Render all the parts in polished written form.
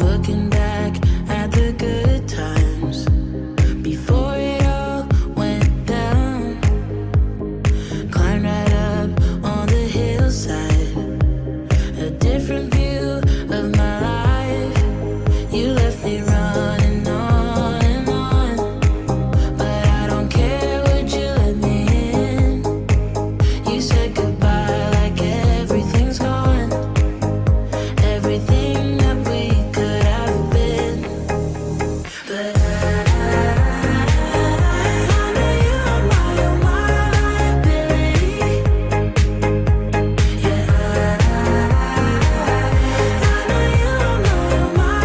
Looking back at the good times before it all went down. Climbed right up on the hillside, a different view of my life. You left me running on and on, but I don't care, would you let me in? You said goodbye like everything's gone, everything that we could have been. But I know you are my liability. Yeah, I know you are my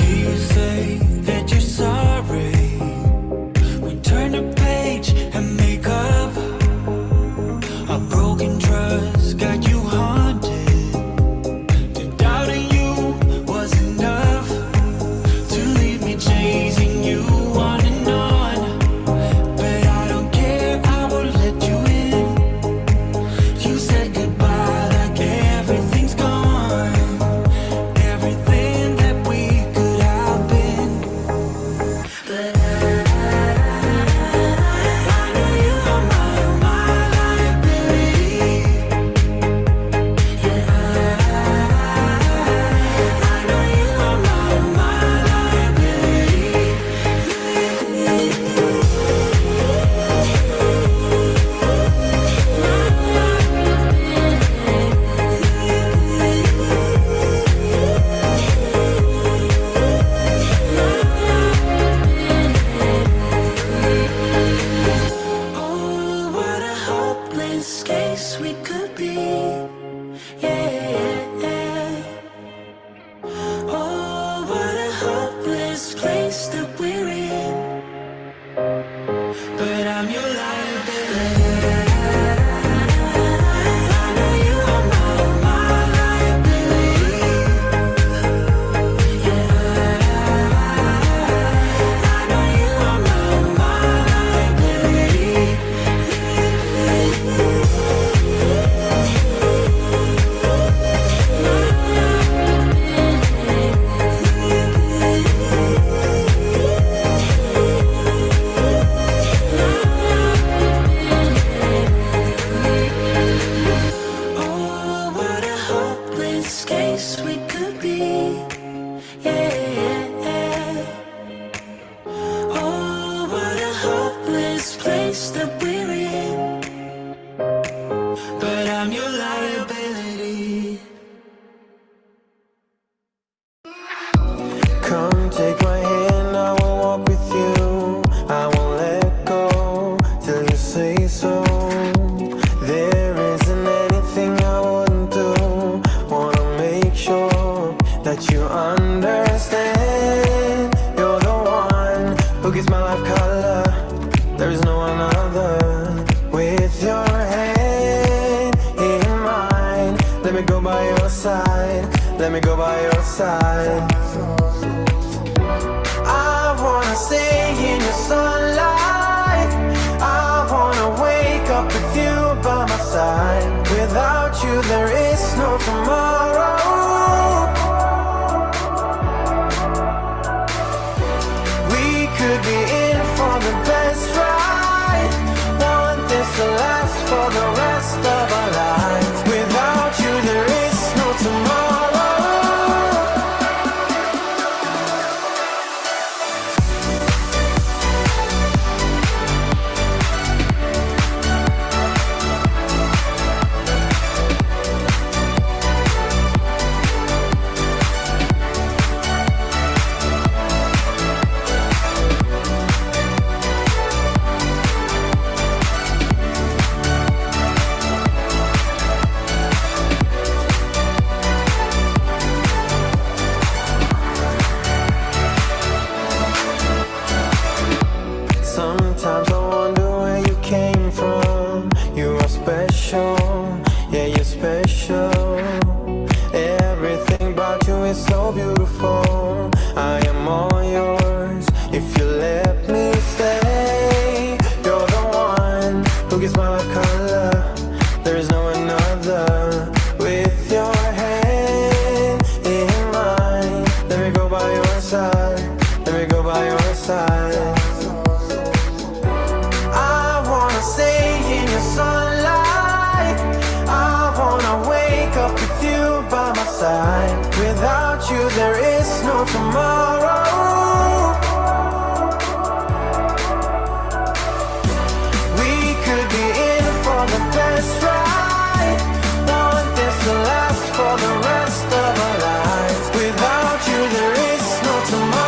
You say that you're sorry. We turn the page and make up. A broken trust got you haunted. The doubting you was enough to leave me chasing you on and on. But I don't care, I will let you in. You said goodbye like everything's gone, everything that we could have been. But I know you are my liability. Yeah, I know you are my liability. Oh, what a hopeless case we could be. Yeah. Oh, what a hopeless place that we're in. But I'm your liability. I know you are my liability. Yeah, I know you are my liability. Oh, what a hopeless case we could be. Yeah. Oh, what a hopeless place that we're in. But I'm your liability. Come take my hand, I will walk with you. I won't let go till you say so. There isn't anything I wouldn't do. Wanna make sure that you understand. You're the one who gives my life color. There is no one other. With your hand in mine, let me go by your side. Let me go by your side. I wanna stay in your sunlight. I wanna wake up with you by my side. Without you there is no tomorrow. We could be in for the best ride. Want this to last for the rest of our lives. Without you there is no tomorrow. special. Everything about you is so beautiful. I am all yours if you let me stay. You're the one who gives my life color. There is no another. With your hand in mine, let me go by your side. Let me go by your side. I wanna stay in your sunlight. I wanna wake up with you by my side. Without you there is no tomorrow. We could be in for the best ride. Want this to last for the rest of our lives. Without you there is no tomorrow.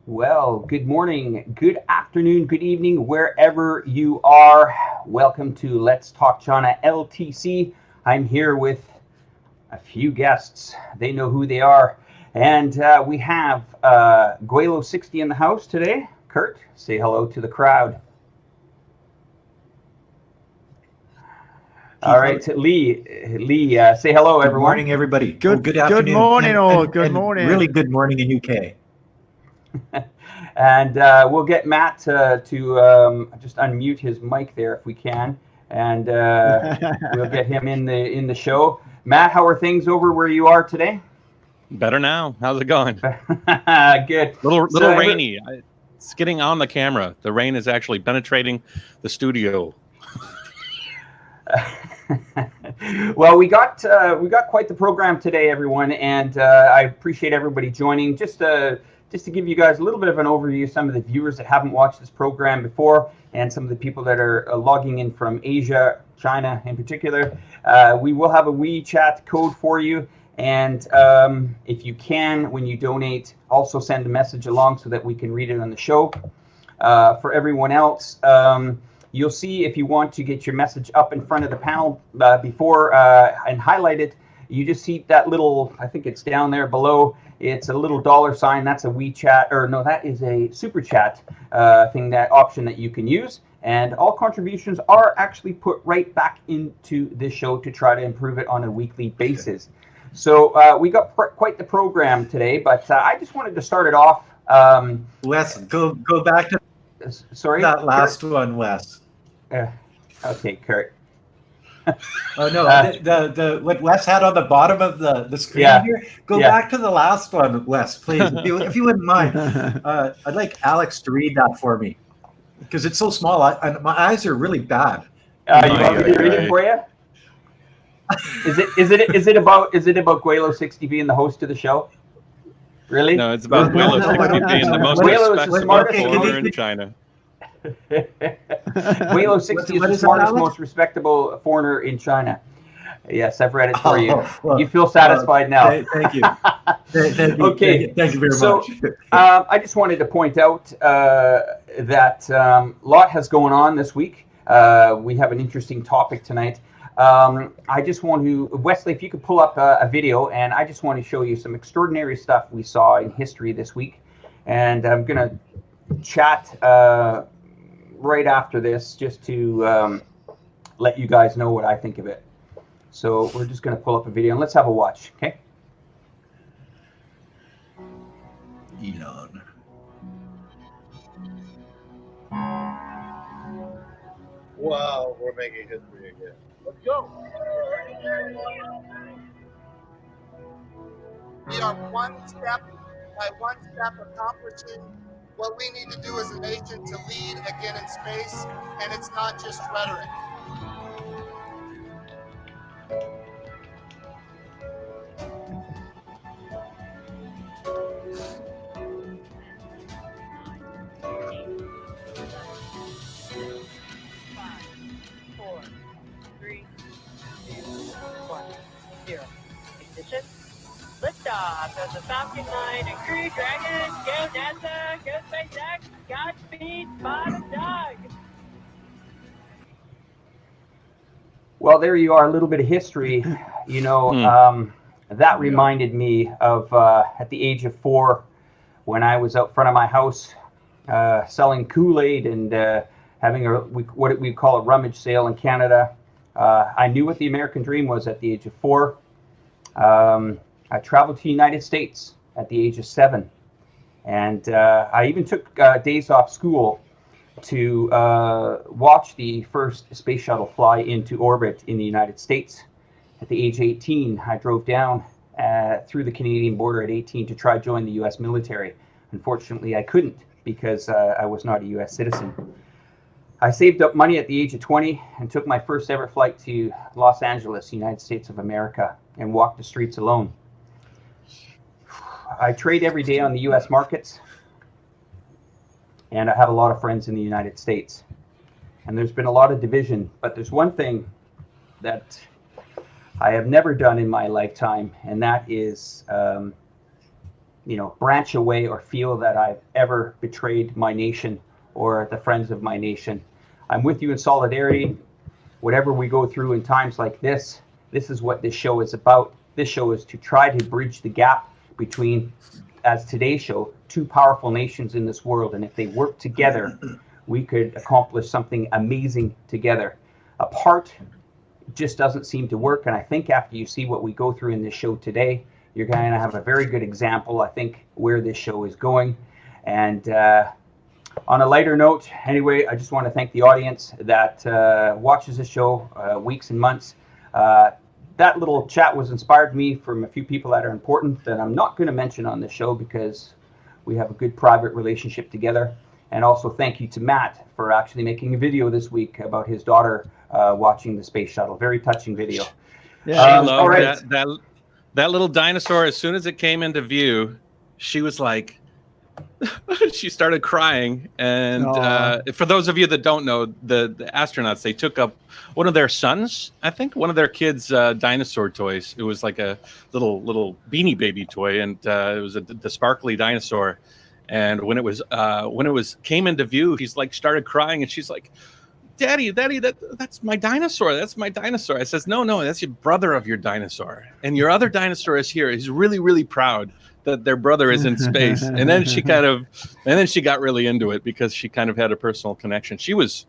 Well, good morning, good afternoon, good evening, wherever you are. Welcome to Let's Talk China LTC. I'm here with a few guests. They know who they are. And we have Gweilo 60 in the house today. Kurt, say hello to the crowd. All right, Lee, say hello, everyone. Good morning, everybody. Good afternoon. Good morning, all. Good and morning. Really good morning in UK. And we'll get Matt to just unmute his mic there if we can, and we'll get him in the show. Matt, how are things over where you are today? Better now. How's it going? Good. Little rainy. It's getting on the camera. The rain is actually penetrating the studio. Well, we got quite the program today, everyone, and I appreciate everybody joining. Just to give you guys a little bit of an overview, some of the viewers that haven't watched this program before, and some of the people that are logging in from Asia, China in particular. We will have a WeChat code for you, and if you can, when you donate, also send a message along so that we can read it on the show. For everyone else, you'll see if you want to get your message up in front of the panel before and highlight it, you just see that little, I think it's down there below, it's a little $sign. That's a WeChat, or no, that is a super chat thing, that option that you can use. And all contributions are actually put right back into this show to try to improve it on a weekly basis. So we got quite the program today, but I just wanted to start it off. Wes, go back to that last Kurt? one, Wes. Okay, Kurt. Oh no, the what Wes had on the bottom of the screen here. Go back to the last one, Wes, please, if you wouldn't mind. I'd like Alex to read that for me because it's so small. My eyes are really bad. You want me to read it for you? Is it about Gweilo 60 being the host of the show? Really? No, it's about Gweilo 60 being the most respectable foreigner in China. Gweilo 60 is the smartest, most respectable foreigner in China. Yes, I've read it for you. Well, you feel satisfied now. Thank you. Okay. Thank you very much. I just wanted to point out that a lot has going on this week. We have an interesting topic tonight. I just want to, Wesley, if you could pull up a video, and I just want to show you some extraordinary stuff we saw in history this week. And I'm going to chat right after this just to let you guys know what I think of it. So we're just going to pull up a video and let's have a watch, okay? Elon. Wow, we're making history again. Let's go. We are one step by one step accomplishing what we need to do as a nation to lead again in space, and it's not just rhetoric. liftoff of the Falcon 9 and Crew Dragon. Go NASA, go SpaceX, Godspeed, Bob and Doug. Well, there you are, a little bit of history. You know, that reminded me of at the age of 4 when I was out front of my house selling Kool-Aid and having what we call a rummage sale in Canada. I knew what the American dream was at the age of 4. I traveled to the United States at the age of 7. And I even took days off school to watch the first space shuttle fly into orbit in the United States. At the age of 18, I drove down through the Canadian border at 18 to try to join the U.S. military. Unfortunately, I couldn't because I was not a U.S. citizen. I saved up money at the age of 20 and took my first ever flight to Los Angeles, United States of America, and walked the streets alone. I trade every day on the U.S. markets, and I have a lot of friends in the United States. And there's been a lot of division, but there's one thing that I have never done in my lifetime, and that is, branch away or feel that I've ever betrayed my nation or the friends of my nation. I'm with you in solidarity. Whatever we go through in times like this is what this show is about. This show is to try to bridge the gap between, as today's show, two powerful nations in this world. And if they work together, we could accomplish something amazing together. Apart just doesn't seem to work. And I think after you see what we go through in this show today, you're going to have a very good example, I think, where this show is going. And on a lighter note, anyway, I just want to thank the audience that watches the show weeks and months. That little chat was inspired me from a few people that are important that I'm not going to mention on this show because we have a good private relationship together. And also thank you to Matt for actually making a video this week about his daughter watching the space shuttle. Very touching video. Yeah, all right. That little dinosaur, as soon as it came into view, she was like, she started crying. And for those of you that don't know, the astronauts, they took up one of their sons, I think, one of their kids' dinosaur toys. It was like a little Beanie Baby toy, and it was the sparkly dinosaur. And when it was came into view, he's like started crying, and she's like, Daddy, that's my dinosaur. That's my dinosaur. I says, no, that's your brother of your dinosaur. And your other dinosaur is here. He's really, really proud that their brother is in space. And then she got really into it because she kind of had a personal connection. She was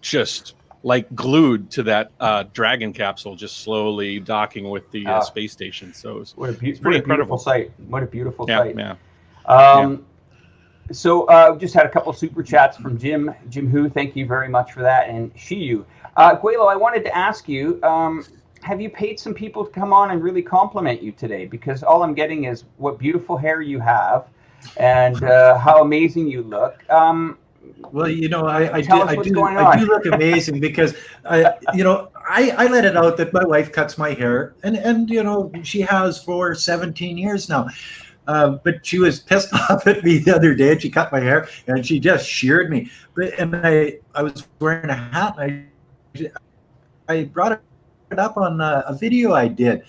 just like glued to that Dragon capsule, just slowly docking with the space station. So it was pretty incredible sight. What a beautiful sight. Yeah. So just had a couple super chats from Jim Hu. Thank you very much for that. And Shiyu. Gweilo, I wanted to ask you, have you paid some people to come on and really compliment you today? Because all I'm getting is what beautiful hair you have and how amazing you look. Well, I do look amazing because, I let it out that my wife cuts my hair and she has for 17 years now. But she was pissed off at me the other day, and she cut my hair, and she just sheared me. And I was wearing a hat, and I brought it up on a video I did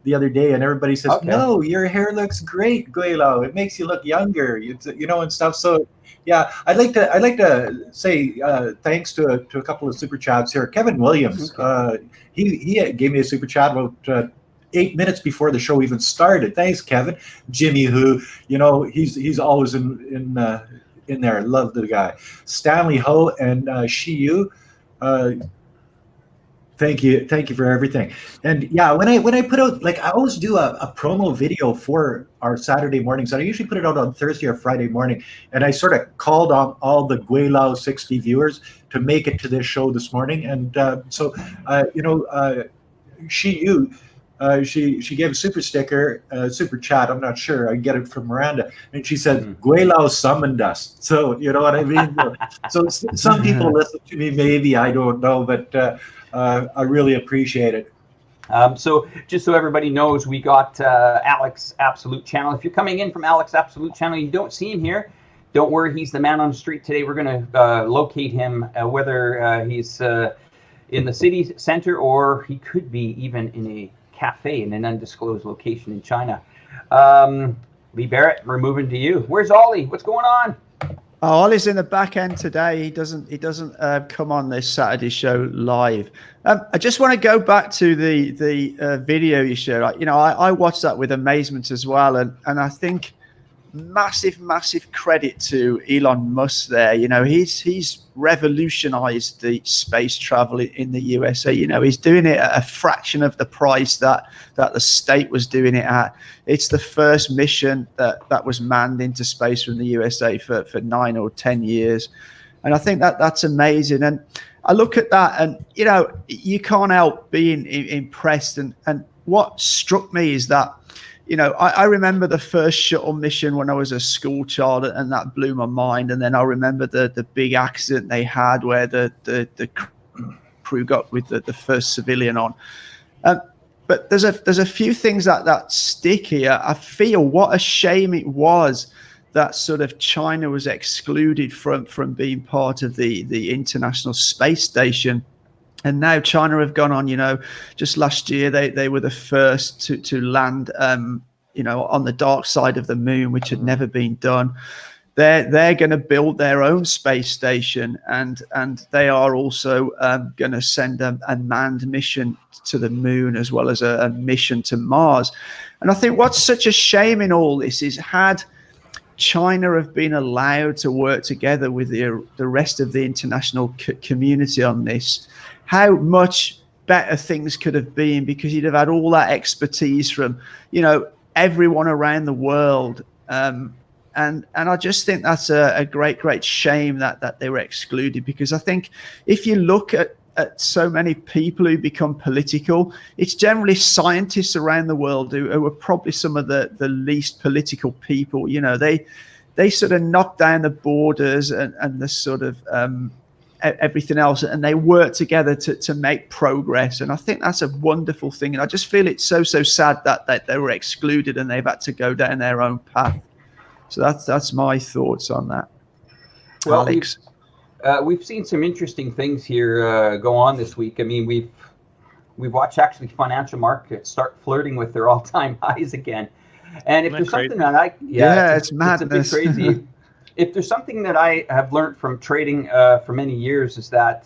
the other day, and everybody says, "No, your hair looks great, Gweilo. It makes you look younger," and stuff. So, yeah, I'd like to say thanks to a couple of super chats here. Kevin Williams, he gave me a super chat about 8 minutes before the show even started. Thanks, Kevin. Jimmy, who he's always in there. Love the guy. Stanley Ho and Shiyu. Thank you for everything. And yeah, when I put out, like, I always do a promo video for our Saturday mornings, and I usually put it out on Thursday or Friday morning. And I sort of called on all the Gweilo 60 viewers to make it to this show this morning. And Shiyu. She gave a super sticker, super chat. I'm not sure. I get it from Miranda, and she said Gweilo summoned us. So you know what I mean. So some people listen to me, maybe, I don't know, but I really appreciate it. So just so everybody knows, we got Alex Absolute Channel. If you're coming in from Alex Absolute Channel, you don't see him here. Don't worry, he's the man on the street today. We're going to locate him, whether he's in the city center or he could be even in a cafe in an undisclosed location in China. Lee Barrett, we're moving to you. Where's Ollie? What's going on? Oh, Ollie's in the back end today. He doesn't come on this Saturday show live. I just want to go back to the video you showed. I watched that with amazement as well, and I think massive credit to Elon Musk there. He's revolutionized the space travel in the USA. He's doing it at a fraction of the price that the state was doing it at. It's the first mission that was manned into space from the USA for 9 or 10 years. And I think that's amazing. And I look at that and, you can't help being impressed. And what struck me is that, I remember the first shuttle mission when I was a school child, and that blew my mind. And then I remember the big accident they had where the crew got with the first civilian on. But there's a few things that stick here. I feel what a shame it was that sort of China was excluded from being part of the International Space Station. And now China have gone on, just last year they were the first to land, on the dark side of the moon, which had never been done. They're going to build their own space station, and they are also going to send a manned mission to the moon as well as a mission to Mars. And I think what's such a shame in all this is, had China have been allowed to work together with the rest of the international community on this, how much better things could have been, because you'd have had all that expertise from, everyone around the world. And I just think that's a great shame that they were excluded, because I think if you look at so many people who become political, it's generally scientists around the world who are probably some of the least political people. They sort of knock down the borders and the sort of everything else, and they work together to make progress. And I think that's a wonderful thing. And I just feel it's so sad that they were excluded and they've had to go down their own path. So that's my thoughts on that. Well, Alex. We've seen some interesting things here go on this week. I mean, we've watched actually financial markets start flirting with their all-time highs again. And if there's something that it's madness. It's a bit crazy. If there's something that I have learned from trading for many years, is that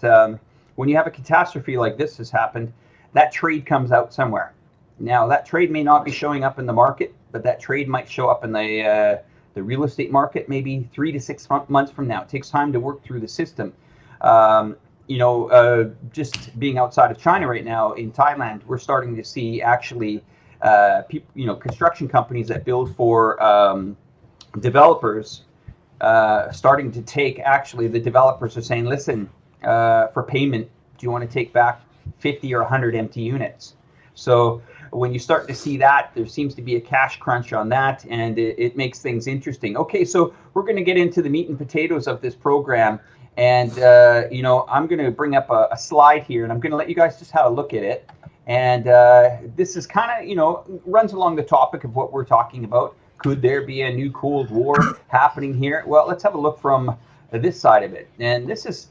when you have a catastrophe like this has happened, that trade comes out somewhere. Now, that trade may not be showing up in the market, but that trade might show up in the real estate market maybe 3 to 6 months from now. It takes time to work through the system. Just being outside of China right now, in Thailand, we're starting to see actually people, construction companies that build for developers starting to take, actually the developers are saying, listen, for payment, do you want to take back 50 or 100 empty units? So when you start to see that, there seems to be a cash crunch on that, and it makes things interesting. Okay, so we're going to get into the meat and potatoes of this program, and I'm going to bring up a slide here, and I'm going to let you guys just have a look at it. And this is kind of, runs along the topic of what we're talking about. Could there be a new Cold War happening here? Well, let's have a look from this side of it. And this is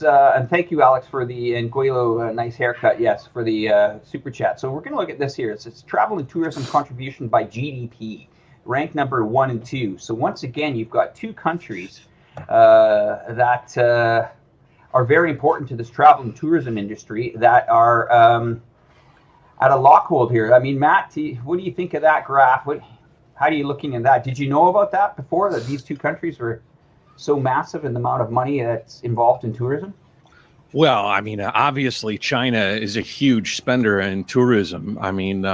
and thank you, Alex, and Gweilo, nice haircut, yes, for the super chat. So we're going to look at this here. It's travel and tourism contribution by GDP, ranked number 1 and 2. So once again, you've got two countries that are very important to this travel and tourism industry that are at a lockhold here. I mean, Matt, what do you think of that graph? How are you looking at that? Did you know about that before, that these two countries were so massive in the amount of money that's involved in tourism? Well, I mean, obviously China is a huge spender in tourism. I mean,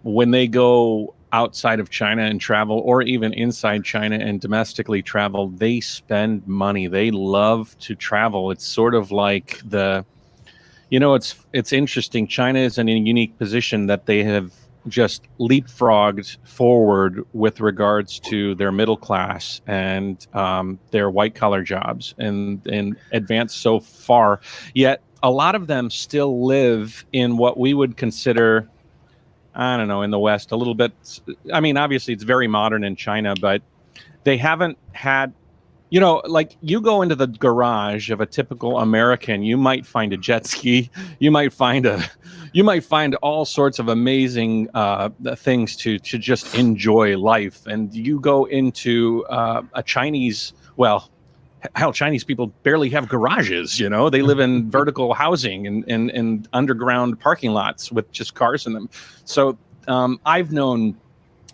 when they go outside of China and travel, or even inside China and domestically travel, they spend money. They love to travel. It's sort of like it's interesting. China is in a unique position that they have just leapfrogged forward with regards to their middle class and their white collar jobs, and advanced so far. Yet a lot of them still live in what we would consider, I don't know, in the West a little bit. I mean, obviously it's very modern in China, but they haven't had, like you go into the garage of a typical American, you might find a jet ski, you might find a you might find all sorts of amazing things to just enjoy life. And you go into a Chinese, well, hell, Chinese people barely have garages, you know, they live in vertical housing and underground parking lots with just cars in them. So I've known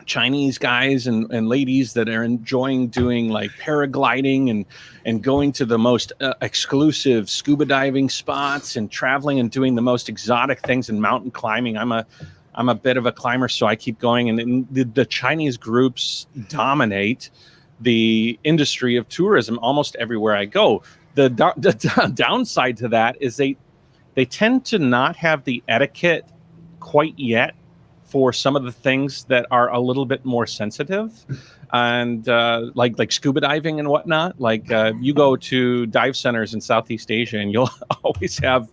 Chinese guys and ladies that are enjoying doing like paragliding and going to the most exclusive scuba diving spots and traveling and doing the most exotic things and mountain climbing. I'm a bit of a climber, so I keep going. And the Chinese groups dominate the industry of tourism almost everywhere I go. The downside to that is they tend to not have the etiquette quite yet for some of the things that are a little bit more sensitive, and like scuba diving and whatnot. Like you go to dive centers in Southeast Asia, and you'll always have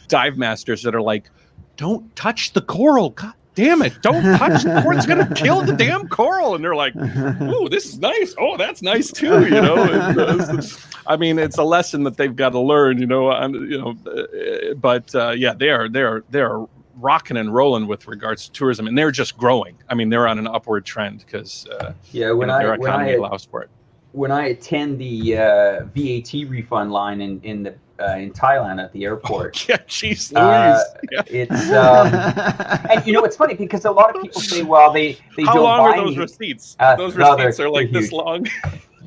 dive masters that are like, "Don't touch the coral, God damn it! Don't touch the coral; it's gonna kill the damn coral." And they're like, "Oh, this is nice. Oh, that's nice too." You know, I mean, it's a lesson that they've got to learn. You know, but yeah, they are rocking and rolling with regards to tourism, and they're just growing. I mean, they're on an upward trend because their economy allows for it. When I attend the VAT refund line in Thailand at the airport, yeah, geez, Louise. It's and you know it's funny because a lot of people say, well, they how don't long buy are those receipts? Those no, receipts are like this huge. long.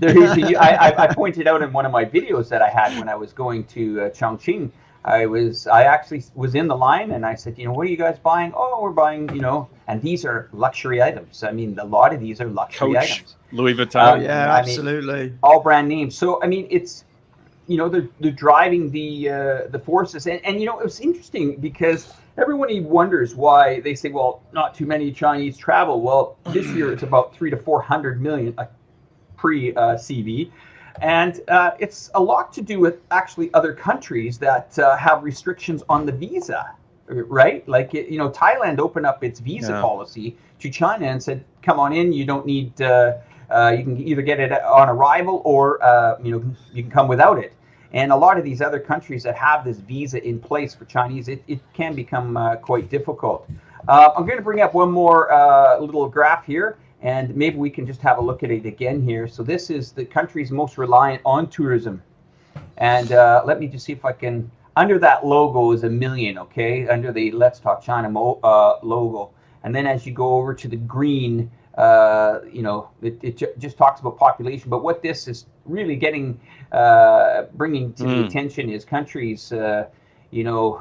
I pointed out in one of my videos that I had when I was going to Chongqing. I actually was in the line and I said, you know, what are you guys buying? Oh, we're buying, you know, and these are luxury items. I mean, a lot of these are luxury Coach, items. Louis Vuitton. Yeah, absolutely. I mean, all brand names. So, I mean, it's, you know, they're driving the forces. And, you know, it was interesting because everybody wonders why they say, well, not too many Chinese travel. Well, this year it's about 300 to 400 million pre-CV. And it's a lot to do with actually other countries that have restrictions on the visa, right? Like, you know, Thailand opened up its visa policy to China and said, come on in, you don't need, you can either get it on arrival or, you know, you can come without it. And a lot of these other countries that have this visa in place for Chinese, it can become quite difficult. I'm going to bring up one more little graph here. And maybe we can just have a look at it again here. So this is the countries most reliant on tourism. And let me just see if I can, under that logo is 1 million, okay? Under the Let's Talk China logo. And then as you go over to the green, you know, it just talks about population. But what this is really getting, bringing to the attention is countries, you know,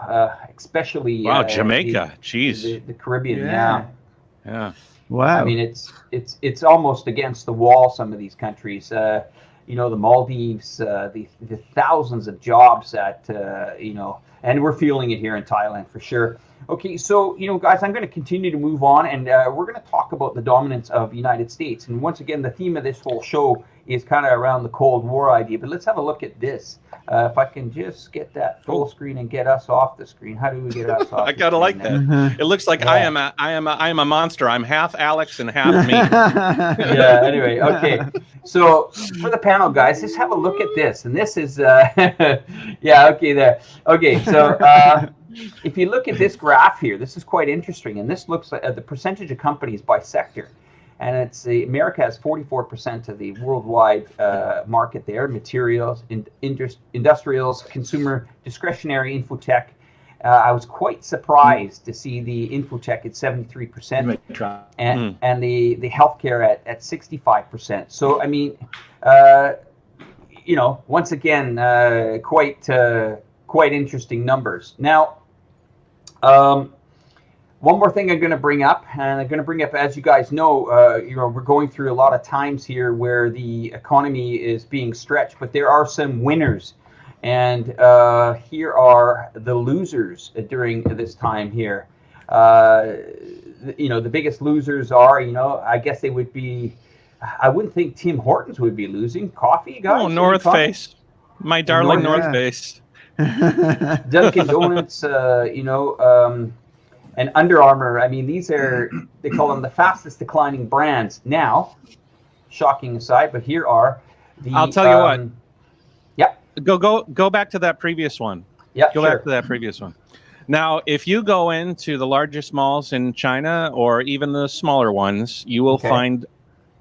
especially Jamaica, geez, the Caribbean, yeah. Wow. I mean, it's almost against the wall. Some of these countries, you know, the Maldives, the thousands of jobs that you know, and we're feeling it here in Thailand for sure. Okay, so you know, guys, I'm going to continue to move on, and we're going to talk about the dominance of the United States. And once again, the theme of this whole show is kind of around the Cold War idea. But let's have a look at this. If I can just get that full screen and get us off the screen. How do we get us off? I gotta like that. It looks like I am a monster. I'm half Alex and half me. Yeah. Anyway, okay. So for the panel, guys, just have a look at this. And this is, yeah. Okay, there. Okay, so if you look at this graph here, this is quite interesting. And this looks like the percentage of companies by sector. And it's America has 44% of the worldwide market there. Materials, industrials, consumer, discretionary, infotech. I was quite surprised to see the infotech at 73% and the healthcare at 65%. So I mean, you know, once again, quite interesting numbers. Now, one more thing I'm going to bring up, and I'm going to bring up, as you guys know, you know, we're going through a lot of times here where the economy is being stretched, but there are some winners, and here are the losers during this time here. You know, the biggest losers are, you know, I guess they would be. I wouldn't think Tim Hortons would be losing. Coffee, guys. Oh, North Face, my darling North Face. Dunkin' Donuts, you know. And Under Armour, I mean, these are, they call them the fastest declining brands now. Shocking aside, but here are the. I'll tell you what. Yeah. Go back to that previous one. Yeah. Go back to that previous one. Now, if you go into the largest malls in China or even the smaller ones, you will find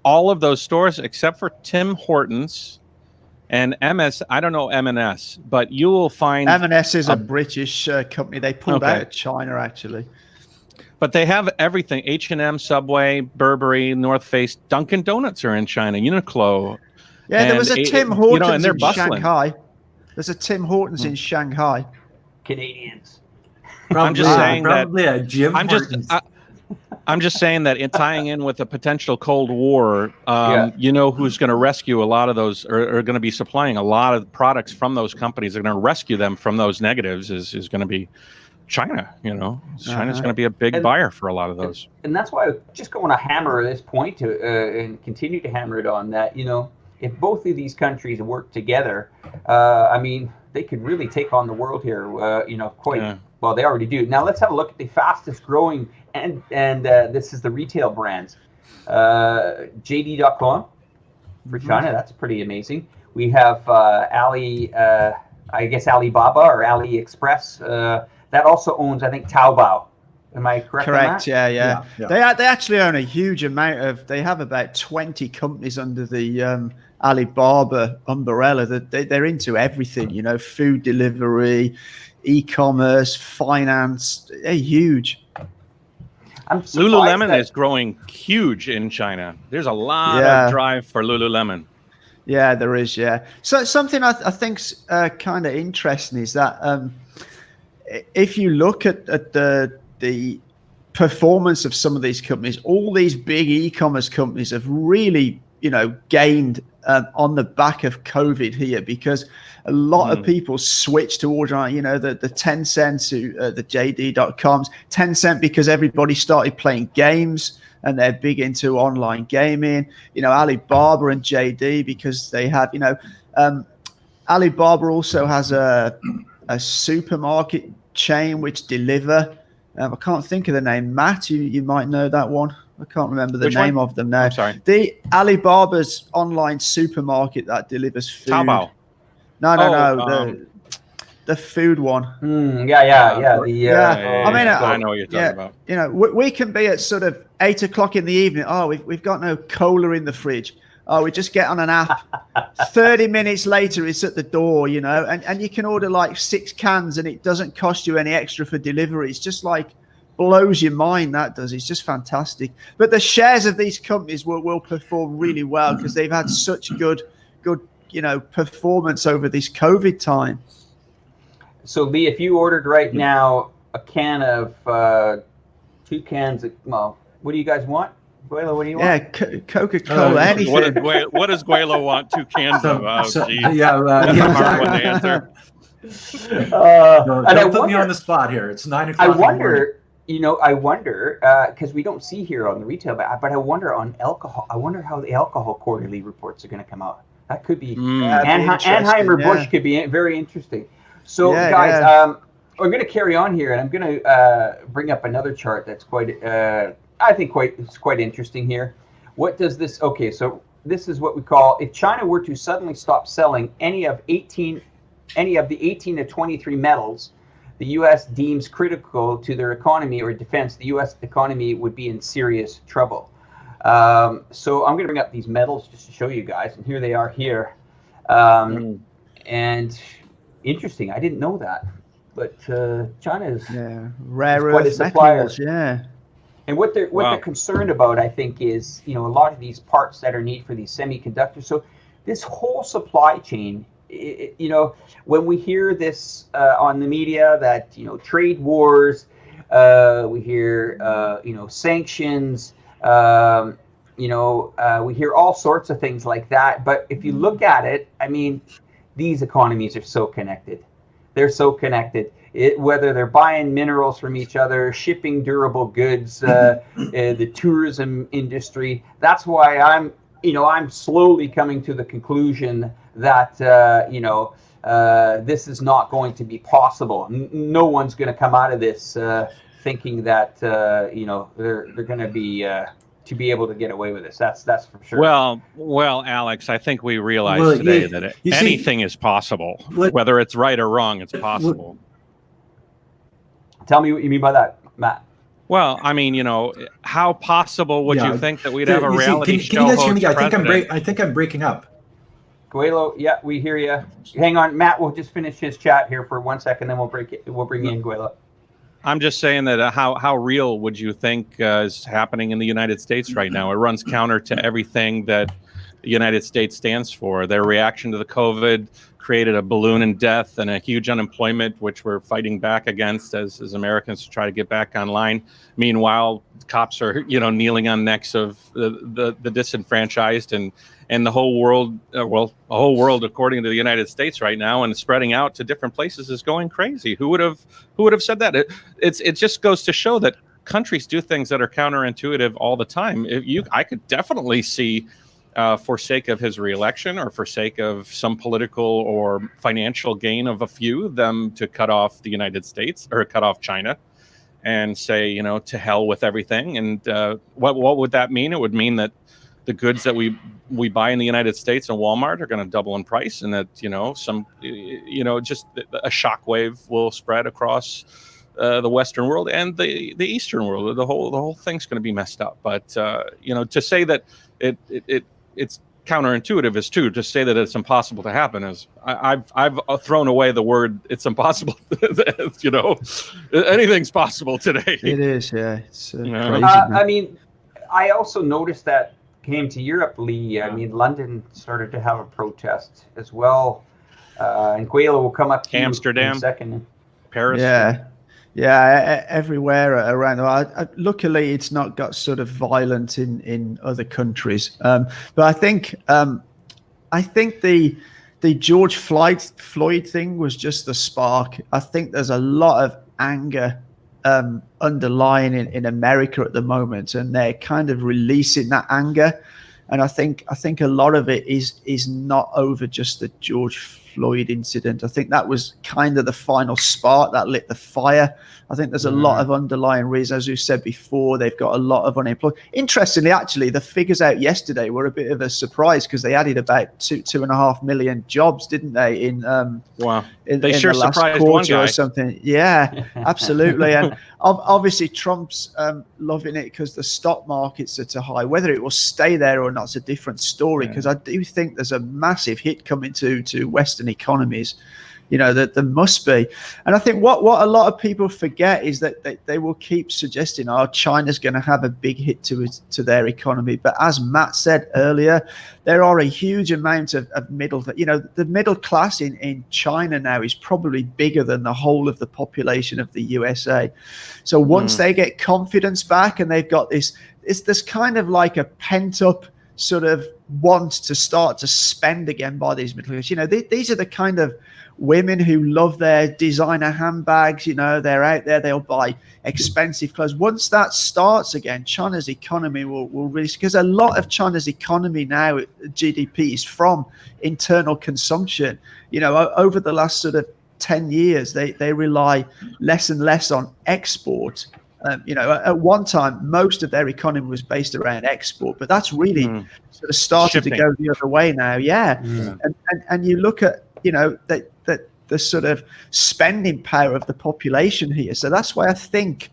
all of those stores except for Tim Hortons and MS. I don't know M&S, but you will find M&S is a British company. They pulled out of China, actually. But they have everything. H&M, Subway, Burberry, North Face, Dunkin' Donuts are in China, Uniqlo. Yeah, there was a Tim Hortons in bustling. Shanghai. There's a Tim Hortons in Shanghai. Canadians. I'm just saying probably a Jim Hortons. I'm just saying that in tying in with a potential Cold War, you know who's going to rescue a lot of those, or are going to be supplying a lot of products from those companies. They're going to rescue them from those negatives. Is going to be China. You know, China's going to be a big buyer for a lot of those. And that's why I just going to hammer this point and continue to hammer it on that. You know, if both of these countries work together, I mean, they could really take on the world here. You know, well, they already do. Now let's have a look at the fastest growing, and this is the retail brands. JD.com for China. That's pretty amazing. We have I guess Alibaba or AliExpress. That also owns, I think, Taobao. Am I correct? Correct. On that? Yeah. They actually own a huge amount of. They have about 20 companies under the Alibaba umbrella. They're into everything. You know, food delivery, e-commerce, finance. They're huge. Lululemon is growing huge in China. There's a lot of drive for Lululemon. Yeah, there is. Yeah. So something I think's kind of interesting is that if you look at the performance of some of these companies, all these big e-commerce companies have really, you know, gained on the back of COVID here, because a lot of people switched to ordering, you know, the Tencent to the JD.coms. Tencent because everybody started playing games and they're big into online gaming. You know, Alibaba and JD because they have, you know, Alibaba also has a supermarket chain which deliver. I can't think of the name. Matt, you might know that one. I can't remember the name of them now. I'm sorry. The Alibaba's online supermarket that delivers food. Taobao. No. The food one. I mean, I know what you're talking about. You know, we can be at sort of 8 o'clock in the evening. Oh, we've got no cola in the fridge. Oh, we just get on an app. 30 minutes later, it's at the door, you know, and you can order like 6 cans and it doesn't cost you any extra for delivery. It's just like blows your mind, that does. It's just fantastic. But the shares of these companies will perform really well because they've had such good, you know, performance over this COVID time. So, Lee, if you ordered right now a can of 2 cans of, well, what do you guys want? Gweilo, what do you want? Yeah, Coca-Cola, anything. What does Gweilo want? 2 cans of? Oh, geez. That's a hard one to answer. Don't put me on the spot here. It's 9 o'clock. I wonder, because we don't see here on the retail, but I wonder on alcohol. I wonder how the alcohol quarterly reports are going to come out. That could be Anheuser-Busch could be very interesting. So, guys, we're going to carry on here, and I'm going to bring up another chart that's quite interesting here. What does this? Okay, so this is what we call, if China were to suddenly stop selling any of the 18 to 23 metals the U.S. deems critical to their economy or defense, the U.S. economy would be in serious trouble. So I'm going to bring up these metals just to show you guys, and here they are here. And interesting, I didn't know that, but China is rare quite a supplier. Metals, yeah. And what they're concerned about, I think, is, you know, a lot of these parts that are needed for these semiconductors. So this whole supply chain, you know, when we hear this on the media that, you know, trade wars, we hear, you know, sanctions, we hear all sorts of things like that. But if you look at it, I mean, these economies are so connected. They're so connected. Whether they're buying minerals from each other, shipping durable goods, the tourism industry. That's why I'm slowly coming to the conclusion that this is not going to be possible. No one's going to come out of this thinking that they're going to be able to get away with this. That's for sure. Well, Alex, I think we realize today that anything is possible. Whether it's right or wrong, it's possible. Tell me what you mean by that, Matt. Well, I mean, how possible would you think that we'd have a reality show? Can you guys hear me? host I think I'm breaking up. Gweilo, yeah, we hear you. Hang on, Matt. We'll just finish his chat here for 1 second, then we'll bring you in, Gweilo. I'm just saying that how real would you think is happening in the United States right now? It runs counter to everything that the United States stands for. Their reaction to the COVID created a balloon in death and a huge unemployment, which we're fighting back against as Americans try to get back online. Meanwhile, cops are kneeling on necks of the disenfranchised and the whole world. The whole world, according to the United States right now, and spreading out to different places, is going crazy. Who would have said that? It just goes to show that countries do things that are counterintuitive all the time. I could definitely see. For sake of his reelection or for sake of some political or financial gain of a few, them to cut off the United States or cut off China and say, to hell with everything. And what would that mean? It would mean that the goods that we buy in the United States and Walmart are going to double in price, and that, just a shockwave will spread across the Western world and the Eastern world. The whole thing's going to be messed up. But, to say that it's counterintuitive is true. To say that it's impossible to happen is I've thrown away the word it's impossible. Anything's possible today. It is, yeah. It's crazy. I mean, I also noticed that came to Europe, Lee. I mean, London started to have a protest as well. And Gweilo will come up to Amsterdam, you in a second. Paris. Yeah, everywhere around the world. Luckily, it's not got sort of violent in other countries. But I think the George Floyd thing was just the spark. I think there's a lot of anger underlying in America at the moment, and they're kind of releasing that anger. And I think a lot of it is not over just the George Floyd incident. I think that was kind of the final spark that lit the fire. I think there's a lot of underlying reasons. As you said before, they've got a lot of unemployed. Interestingly, actually, the figures out yesterday were a bit of a surprise because they added about 2.5 million jobs, didn't they? Wow. They sure the last surprised quarter one guy. or something. Yeah, absolutely. And obviously, Trump's loving it because the stock market's at a high. Whether it will stay there or not is a different story. Because I do think there's a massive hit coming to Western economies. That there must be. And I think what a lot of people forget is that they will keep suggesting, China's going to have a big hit to their economy. But as Matt said earlier, there are a huge amount of middle, the middle class in China now is probably bigger than the whole of the population of the USA. So once they get confidence back and they've got this kind of like a pent up sort of want to start to spend again by these middle class. These are the kind of women who love their designer handbags. They're out there, they'll buy expensive clothes. Once that starts again, China's economy will really, because a lot of China's economy now, GDP, is from internal consumption. Over the last sort of 10 years, they rely less and less on export. At one time, most of their economy was based around export, but that's really sort of started to go the other way now. Yeah. And you look at, that the sort of spending power of the population here. So that's why I think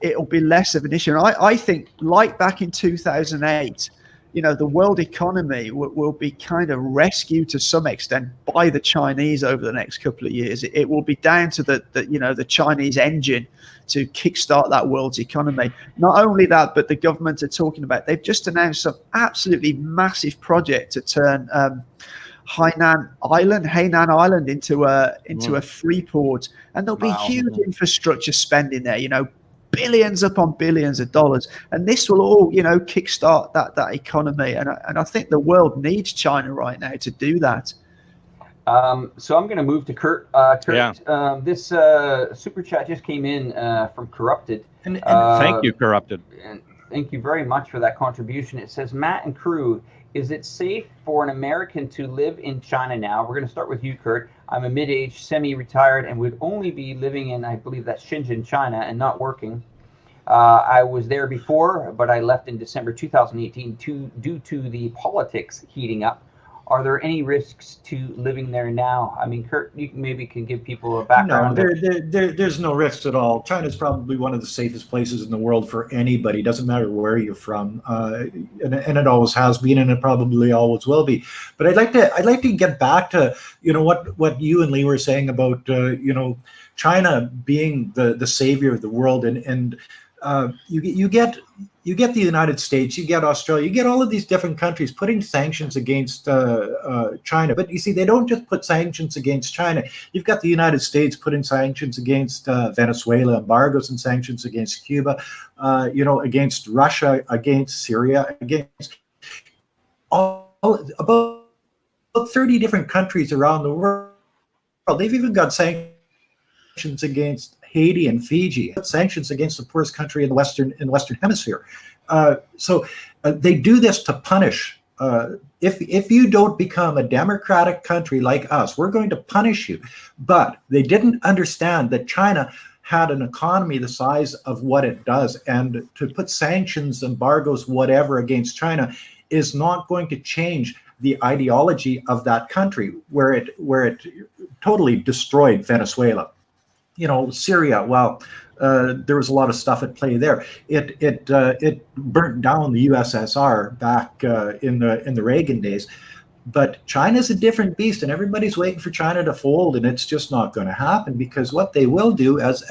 it'll be less of an issue. And I think, like back in 2008, the world economy will be kind of rescued to some extent by the Chinese over the next couple of years. It will be down to the Chinese engine to kickstart that world's economy. Not only that, but the government are talking about, they've just announced some absolutely massive project to turn Hainan Island into a free port, and there'll be huge infrastructure spending there. Billions upon billions of dollars, and this will all kickstart that economy. And I think the world needs China right now to do that. So I'm going to move to Kurt. Kurt, this super chat just came in from Corrupted. And thank you, Corrupted. And thank you very much for that contribution. It says, Matt and crew, is it safe for an American to live in China now? We're going to start with you, Kurt. I'm a mid-aged, semi-retired, and would only be living in, I believe that's Shenzhen, China, and not working. I was there before, but I left in December 2018 due to the politics heating up. Are there any risks to living there now? I mean, Kurt, you maybe can give people a No, background. there's no risks at all. China's probably one of the safest places in the world for anybody. Doesn't matter where you're from, and it always has been, and it probably always will be. But I'd like to get back to what you and Lee were saying about China being the savior of the world, and you get the United States, you get Australia, you get all of these different countries putting sanctions against China. But you see, they don't just put sanctions against China. You've got the United States putting sanctions against Venezuela, embargoes and sanctions against Cuba, against Russia, against Syria, against about 30 different countries around the world. They've even got sanctions against Haiti and Fiji, sanctions against the poorest country in the Western Hemisphere. So they do this to punish. If you don't become a democratic country like us, we're going to punish you. But they didn't understand that China had an economy the size of what it does, and to put sanctions, embargoes, whatever against China is not going to change the ideology of that country, where it totally destroyed Venezuela. Syria, well, there was a lot of stuff at play there. It burnt down the USSR back in the Reagan days. But China's a different beast, and everybody's waiting for China to fold, and it's just not going to happen, because what they will do, as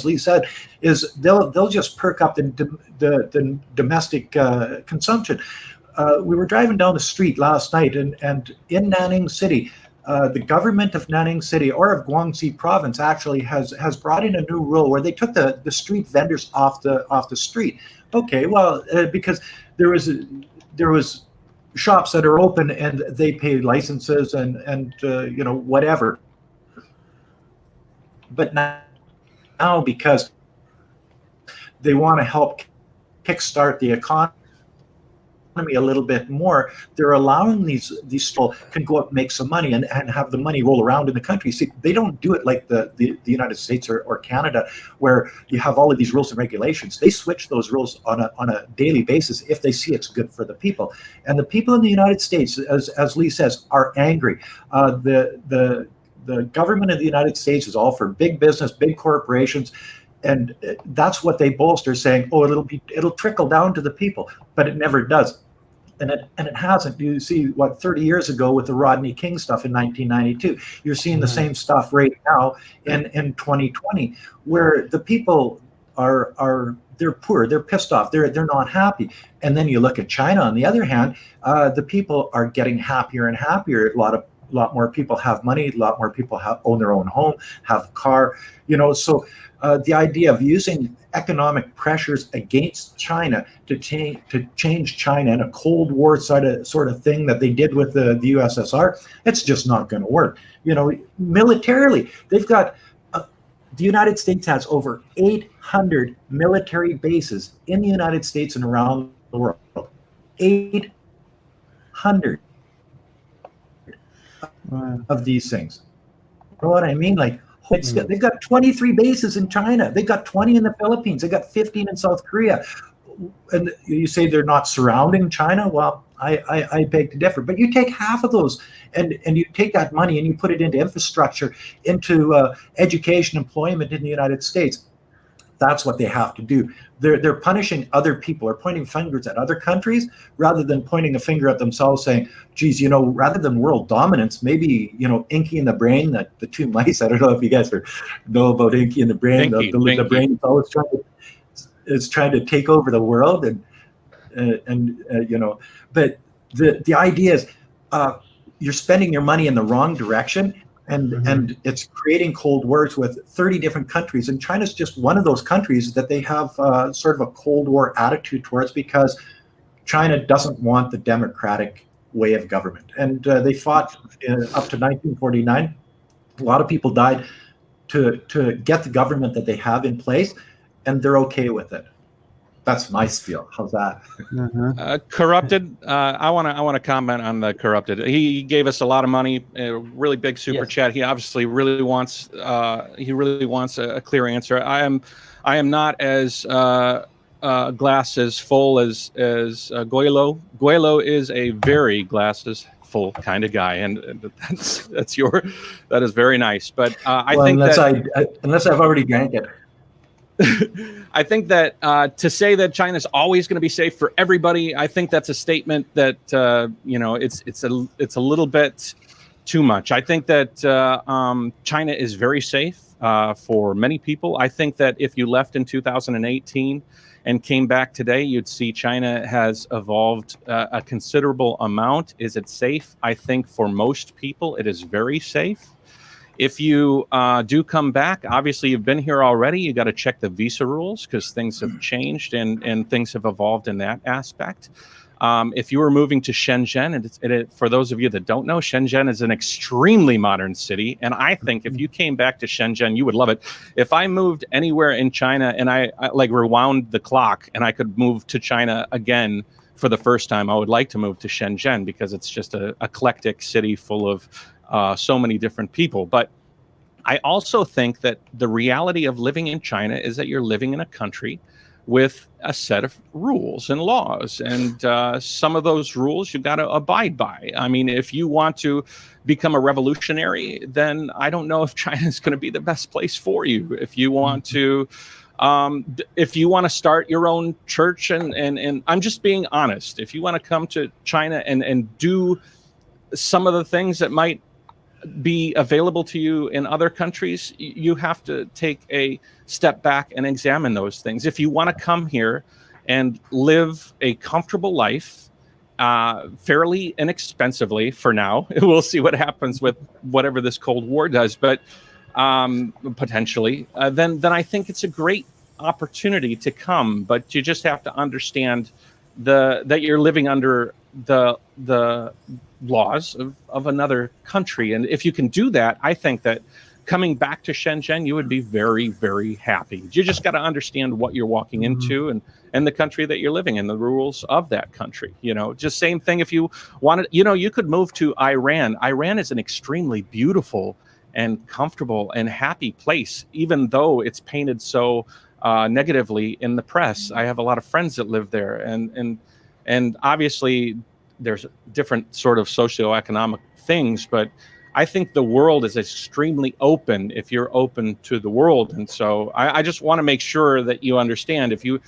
Lee said, is they'll just perk up the domestic consumption. We were driving down the street last night, and in Nanning City, the government of Nanning City, or of Guangxi province, actually has brought in a new rule where they took the street vendors off the street. Okay, well, because there was shops that are open and they pay licenses and whatever. But now because they want to help kickstart the economy a little bit more, they're allowing these people can go out and make some money and have the money roll around in the country. See, they don't do it like the United States or Canada, where you have all of these rules and regulations. They switch those rules on a daily basis if they see it's good for the people. And the people in the United States, as Lee says, are angry. The government of the United States is all for big business, big corporations. And that's what they bolster, saying, "Oh, it'll trickle down to the people," but it never does. And it hasn't. You see, 30 years ago with the Rodney King stuff in 1992, you're seeing the same stuff right now in 2020, where the people they're poor, they're pissed off, they're not happy. And then you look at China, on the other hand, the people are getting happier and happier. A lot more people have money, a lot more people own their own home, have a car, so the idea of using economic pressures against China to change China in a Cold War sort of thing that they did with the USSR, it's just not going to work. Militarily, they've got the United States has over 800 military bases in the United States and around the world. 800 of these things. You know what I mean? Like, they've got 23 bases in China. They've got 20 in the Philippines. They've got 15 in South Korea. And you say they're not surrounding China? Well, I beg to differ. But you take half of those and you take that money and you put it into infrastructure, into education, employment in the United States. That's what they have to do. They're punishing other people or pointing fingers at other countries rather than pointing a finger at themselves, saying, geez, rather than world dominance, maybe, Inky and the Brain, the two mice, I don't know if you guys know about Inky and the Brain. The brain is always trying to take over the world. But the idea is you're spending your money in the wrong direction. And it's creating Cold Wars with 30 different countries. And China's just one of those countries that they have sort of a Cold War attitude towards, because China doesn't want the democratic way of government. And they fought up to 1949. A lot of people died to get the government that they have in place, and they're okay with it. That's my spiel. How's that? Corrupted. I want to comment on the corrupted. He gave us a lot of money, a really big super chat. He obviously really wants. A clear answer. I am not as glass as full as Gweilo. Gweilo is a very glass as thoughtful kind of guy, and that is very nice. But I think unless I've already drank it. I think that to say that China's always going to be safe for everybody, I think that's a statement that it's a little bit too much. I think that China is very safe for many people. I think that if you left in 2018 and came back today, you'd see China has evolved a considerable amount. Is it safe? I think for most people, it is very safe. If you do come back, obviously you've been here already. You got to check the visa rules because things have changed and things have evolved in that aspect. If you were moving to Shenzhen, and for those of you that don't know, Shenzhen is an extremely modern city. And I think if you came back to Shenzhen, you would love it. If I moved anywhere in China and I like rewound the clock and I could move to China again for the first time, I would like to move to Shenzhen because it's just an eclectic city full of so many different people. But I also think that the reality of living in China is that you're living in a country with a set of rules and laws, and some of those rules you got to abide by. I mean, if you want to become a revolutionary, then I don't know if China is going to be the best place for you. If you want to start your own church, and I'm just being honest, if you want to come to China and do some of the things that might be available to you in other countries, you have to take a step back and examine those things. If you want to come here and live a comfortable life, fairly inexpensively for now, we'll see what happens with whatever this Cold War does, but potentially, then I think it's a great opportunity to come. But you just have to understand that you're living under the laws of another country. And if you can do that, I think that coming back to Shenzhen, you would be very, very happy. You just got to understand what you're walking into and the country that you're living in, the rules of that country. Just same thing if you wanted, you could move to Iran. Iran is an extremely beautiful and comfortable and happy place, even though it's painted so negatively in the press. I have a lot of friends that live there, and obviously there's different sort of socioeconomic things, but I think the world is extremely open if you're open to the world. And so I just want to make sure that you understand, if you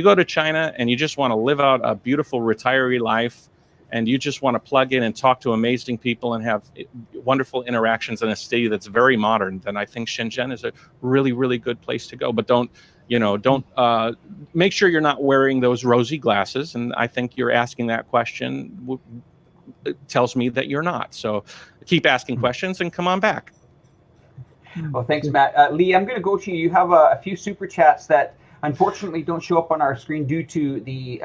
go to China and you just want to live out a beautiful retiree life and you just want to plug in and talk to amazing people and have wonderful interactions in a city that's very modern, then I think Shenzhen is a really, really good place to go. But don't make sure you're not wearing those rosy glasses. And I think you're asking that question tells me that you're not. So keep asking questions and come on back. Well, thanks, Matt. Lee, I'm going to go to you. You have a few super chats that unfortunately don't show up on our screen due to the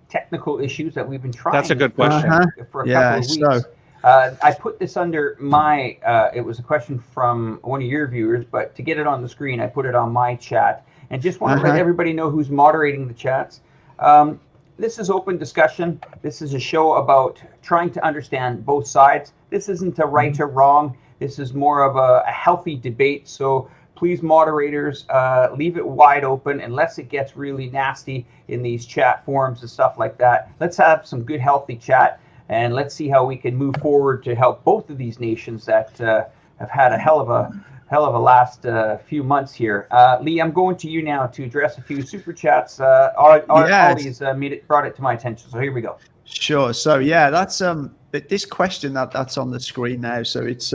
technical issues that we've been trying. That's a good question. For a couple of weeks. I put this under my, it was a question from one of your viewers, but to get it on the screen, I put it on my chat. And just want to let everybody know who's moderating the chats. This is open discussion. This is a show about trying to understand both sides. This isn't a right or wrong. This is more of a healthy debate. So please, moderators, leave it wide open unless it gets really nasty in these chat forums and stuff like that. Let's have some good, healthy chat, and let's see how we can move forward to help both of these nations that have had a hell of a last few months here. Lee, I'm going to you now to address a few super chats. Ollie's brought it to my attention, so here we go. Sure. So yeah, that's this question that's on the screen now. So it's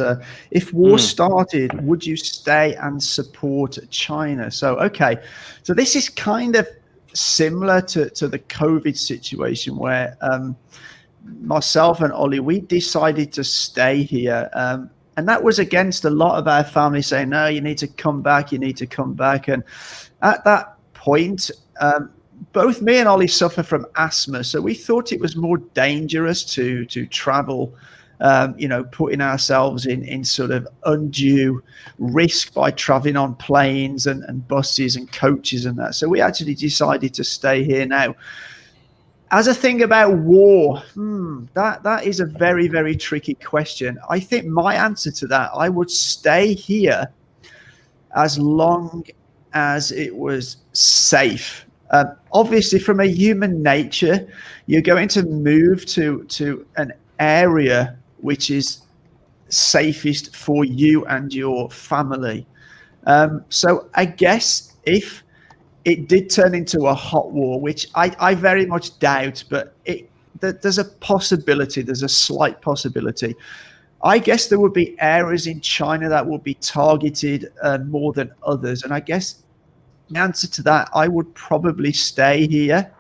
if war started, would you stay and support China? So okay, so this is kind of similar to the COVID situation where myself and Ollie, we decided to stay here. And that was against a lot of our family saying, no, you need to come back, you need to come back. And at that point, both me and Ollie suffer from asthma. So we thought it was more dangerous to travel, putting ourselves in sort of undue risk by traveling on planes and buses and coaches and that. So we actually decided to stay here now. As a thing about war, that is a very, very tricky question. I think my answer to that, I would stay here as long as it was safe. Obviously, from a human nature, you're going to move to an area which is safest for you and your family. So I guess if it did turn into a hot war, which I very much doubt, but there's a possibility, there's a slight possibility. I guess there would be areas in China that would be targeted more than others. And I guess the answer to that, I would probably stay here.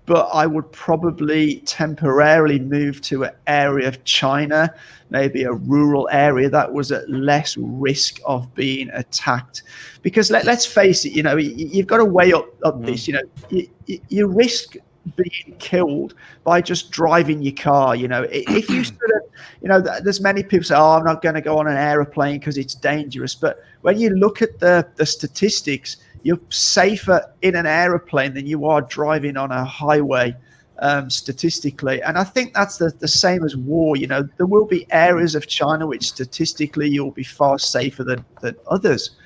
But I would probably temporarily move to an area of China, maybe a rural area that was at less risk of being attacked. Because let's face it, you've got to weigh up this. You risk being killed by just driving your car. If you sort of, there's many people say, "Oh, I'm not going to go on an aeroplane because it's dangerous." But when you look at the statistics, you're safer in an aeroplane than you are driving on a highway, statistically. And I think that's the same as war. There will be areas of China which statistically you'll be far safer than others.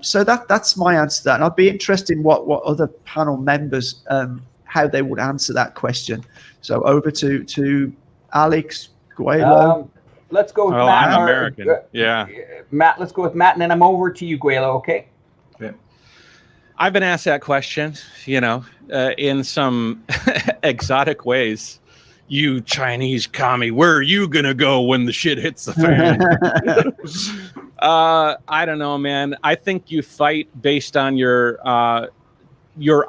So that's my answer to that. And I'd be interested in what other panel members, how they would answer that question. So over to Alex, Gweilo. Let's go with Matt. I'm American. Yeah. Matt, let's go with Matt, and then I'm over to you, Gweilo, okay? Yeah. I've been asked that question, in some exotic ways. You Chinese commie, where are you going to go when the shit hits the fan? I don't know, man. I think you fight based on your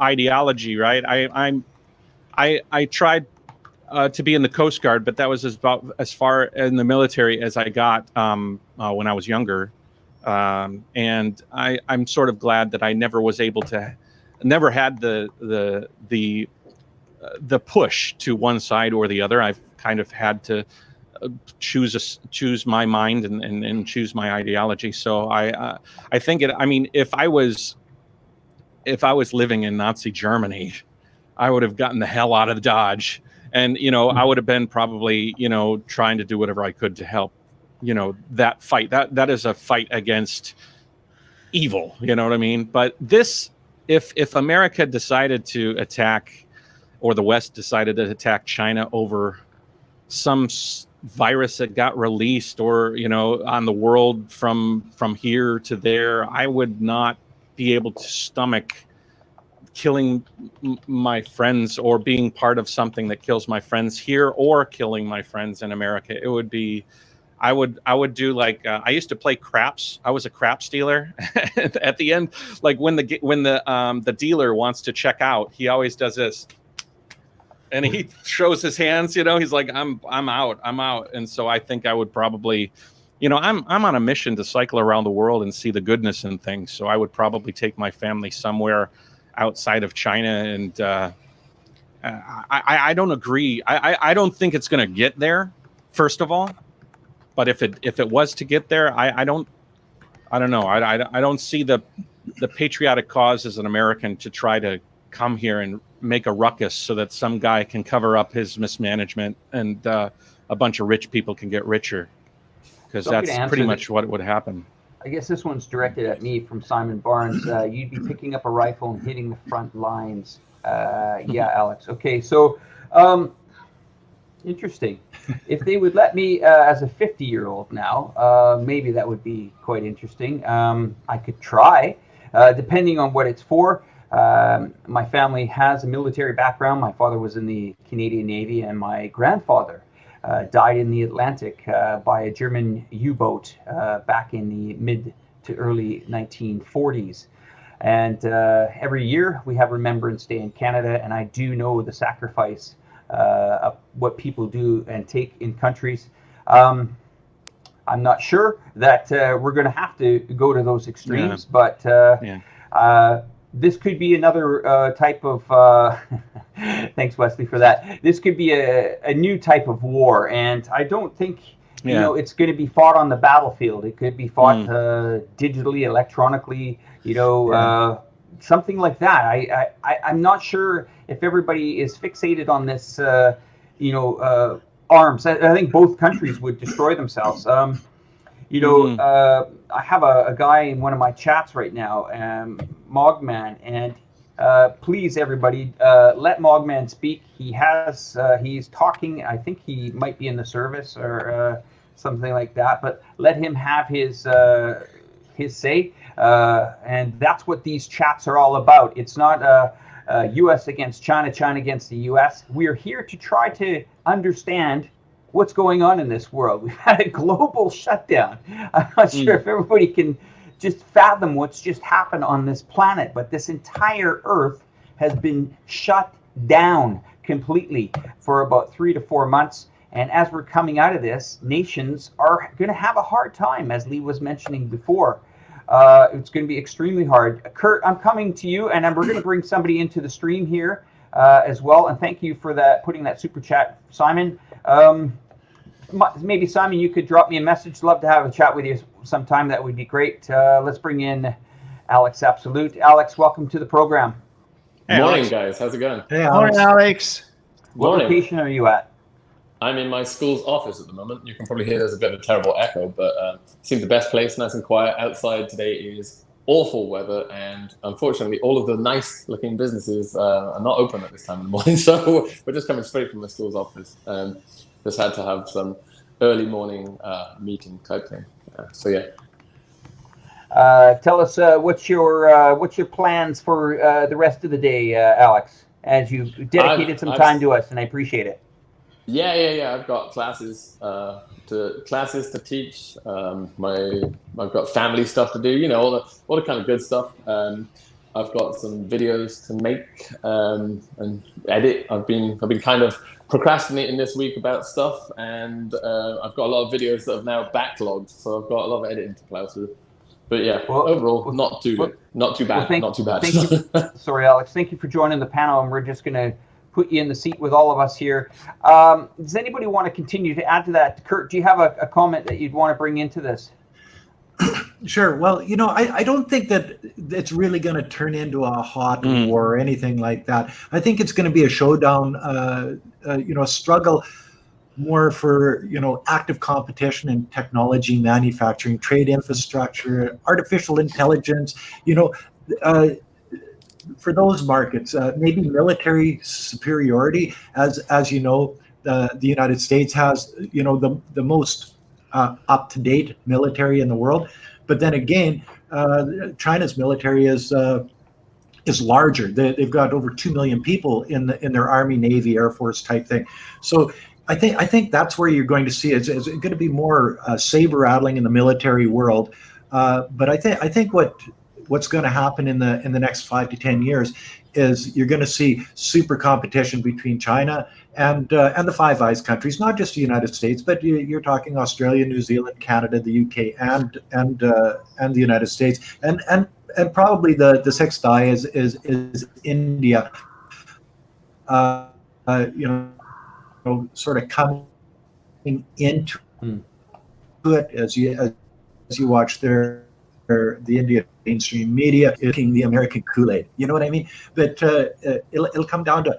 ideology, right? I tried to be in the Coast Guard, but that was about as far in the military as I got when I was younger. And I'm sort of glad that I never was able to, never had the push to one side or the other. I've kind of had to choose my mind and choose my ideology. So I think if I was living in Nazi Germany, I would have gotten the hell out of Dodge, and I would have been probably trying to do whatever I could to help. That fight, that is a fight against evil, you know what I mean? But this, if America decided to attack, or the West decided to attack China over some virus that got released, or on the world from here to there, I would not be able to stomach killing my friends, or being part of something that kills my friends here, or killing my friends in America. It would be, I would do like I used to play craps. I was a craps dealer. At the end, like when the dealer wants to check out, he always does this, and he shows his hands. He's like, I'm out. And so I think I would probably, I'm on a mission to cycle around the world and see the goodness in things. So I would probably take my family somewhere outside of China, and I don't agree. I don't think it's going to get there, first of all. But if it was to get there, I don't know. I don't see the patriotic cause as an American to try to come here and make a ruckus so that some guy can cover up his mismanagement, and a bunch of rich people can get richer, because that's pretty much what would happen. I guess this one's directed at me from Simon Barnes. You'd be picking up a rifle and hitting the front lines. Yeah, Alex. Okay, so interesting. If they would let me, as a 50-year-old now, maybe that would be quite interesting. I could try, depending on what it's for. My family has a military background. My father was in the Canadian Navy, and my grandfather died in the Atlantic by a German U-boat back in the mid to early 1940s. And every year we have Remembrance Day in Canada, and I do know the sacrifice of what people do and take in countries. I'm not sure that we're going to have to go to those extremes, but this could be another type of thanks, Wesley, for that. This could be a new type of war, and I don't think it's going to be fought on the battlefield. It could be fought digitally, electronically, something like that. I'm not sure if everybody is fixated on this, arms. I think both countries would destroy themselves. I have a guy in one of my chats right now, Mogman, and please, everybody, let Mogman speak. He's talking. I think he might be in the service or something like that. But let him have his say. And that's what these chats are all about. It's not U.S. against China, China against the U.S. We're here to try to understand what's going on in this world. We've had a global shutdown. I'm not sure if everybody can just fathom what's just happened on this planet, but this entire Earth has been shut down completely for about 3 to 4 months. And as we're coming out of this, nations are going to have a hard time, as Lee was mentioning before. It's going to be extremely hard. Kurt, I'm coming to you, and we're going to bring somebody into the stream here as well. And thank you for that, putting that super chat, Simon. Maybe, Simon, you could drop me a message. Love to have a chat with you sometime. That would be great. Let's bring in Alex Absolute. Alex, welcome to the program. Hey, morning, guys. How's it going? Hey, Alex. Morning, Alex. What location are you at? I'm in my school's office at the moment. You can probably hear there's a bit of a terrible echo, but it seems the best place, nice and quiet. Outside today is awful weather, and unfortunately, all of the nice-looking businesses are not open at this time in the morning. So we're just coming straight from the school's office. Just had to have some early morning meeting type thing. So yeah. Tell us what's your plans for the rest of the day, Alex, as you dedicated some time to us, and I appreciate it. Yeah. I've got classes to teach. I've got family stuff to do. You know, all the kind of good stuff. I've got some videos to make and edit. I've been kind of procrastinating this week about stuff, and I've got a lot of videos that have now backlogged, so I've got a lot of editing to plow through. But yeah, overall, not too bad. Not too bad. Thank you. Sorry, Alex. Thank you for joining the panel, and we're just going to put you in the seat with all of us here. Does anybody want to continue to add to that? Kurt, do you have a comment that you'd want to bring into this? Sure. Well, you know, I don't think that it's really going to turn into a hot war or anything like that. I think it's going to be a showdown, a struggle more for, active competition in technology, manufacturing, trade infrastructure, artificial intelligence, for those markets, maybe military superiority, as you know, the United States has, the most up-to-date military in the world. But then again, China's military is larger. They've got over 2 million people in their Army, Navy, Air Force type thing. So I think that's where you're going to see it's going to be more saber rattling in the military world. But I think what's going to happen in the next 5 to 10 years is you're going to see super competition between China and the Five Eyes countries, not just the United States, but you're talking Australia, New Zealand, Canada, the UK, and the United States, and probably the sixth eye is India. Sort of coming into it as you watch the Indian mainstream media taking the American Kool-Aid. You know what I mean? But it'll come down to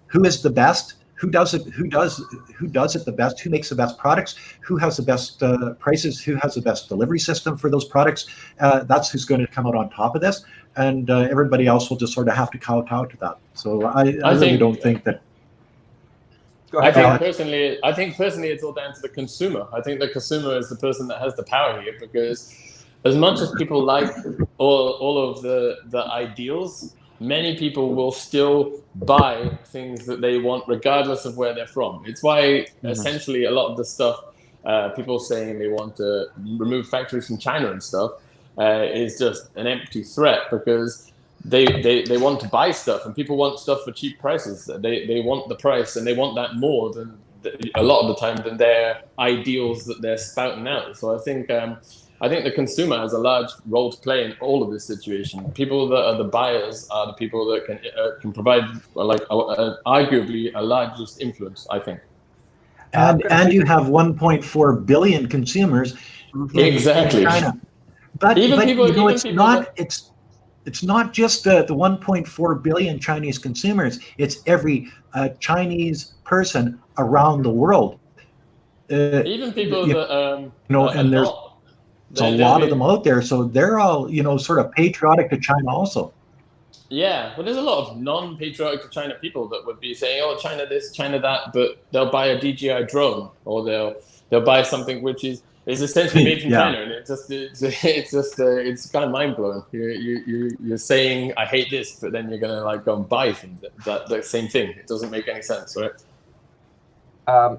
who is the best, who does it the best, who makes the best products, who has the best prices, who has the best delivery system for those products. That's who's going to come out on top of this, and everybody else will just sort of have to kowtow to that. So I really don't think that. I think personally, it's all down to the consumer. I think the consumer is the person that has the power here, because as much as people like all of the ideals, many people will still buy things that they want regardless of where they're from. It's why essentially a lot of the stuff, people saying they want to remove factories from China and stuff, is just an empty threat, because they want to buy stuff, and people want stuff for cheap prices. They want the price, and they want that more than a lot of the time than their ideals that they're spouting out. So I think the consumer has a large role to play in all of this situation. People that are the buyers are the people that can provide arguably a largest influence, I think. And you have 1.4 billion consumers in China. But it's not just the 1.4 billion Chinese consumers. It's every Chinese person around the world. Even people that and there's a lot of them out there, so they're all sort of patriotic to China also. Yeah, but there's a lot of non-patriotic China people that would be saying, "Oh, China this, China that," but they'll buy a DJI drone, or they'll buy something which is essentially made from China, and it's kind of mind blowing. You're saying I hate this, but then you're gonna like go and buy from that same thing. It doesn't make any sense, right?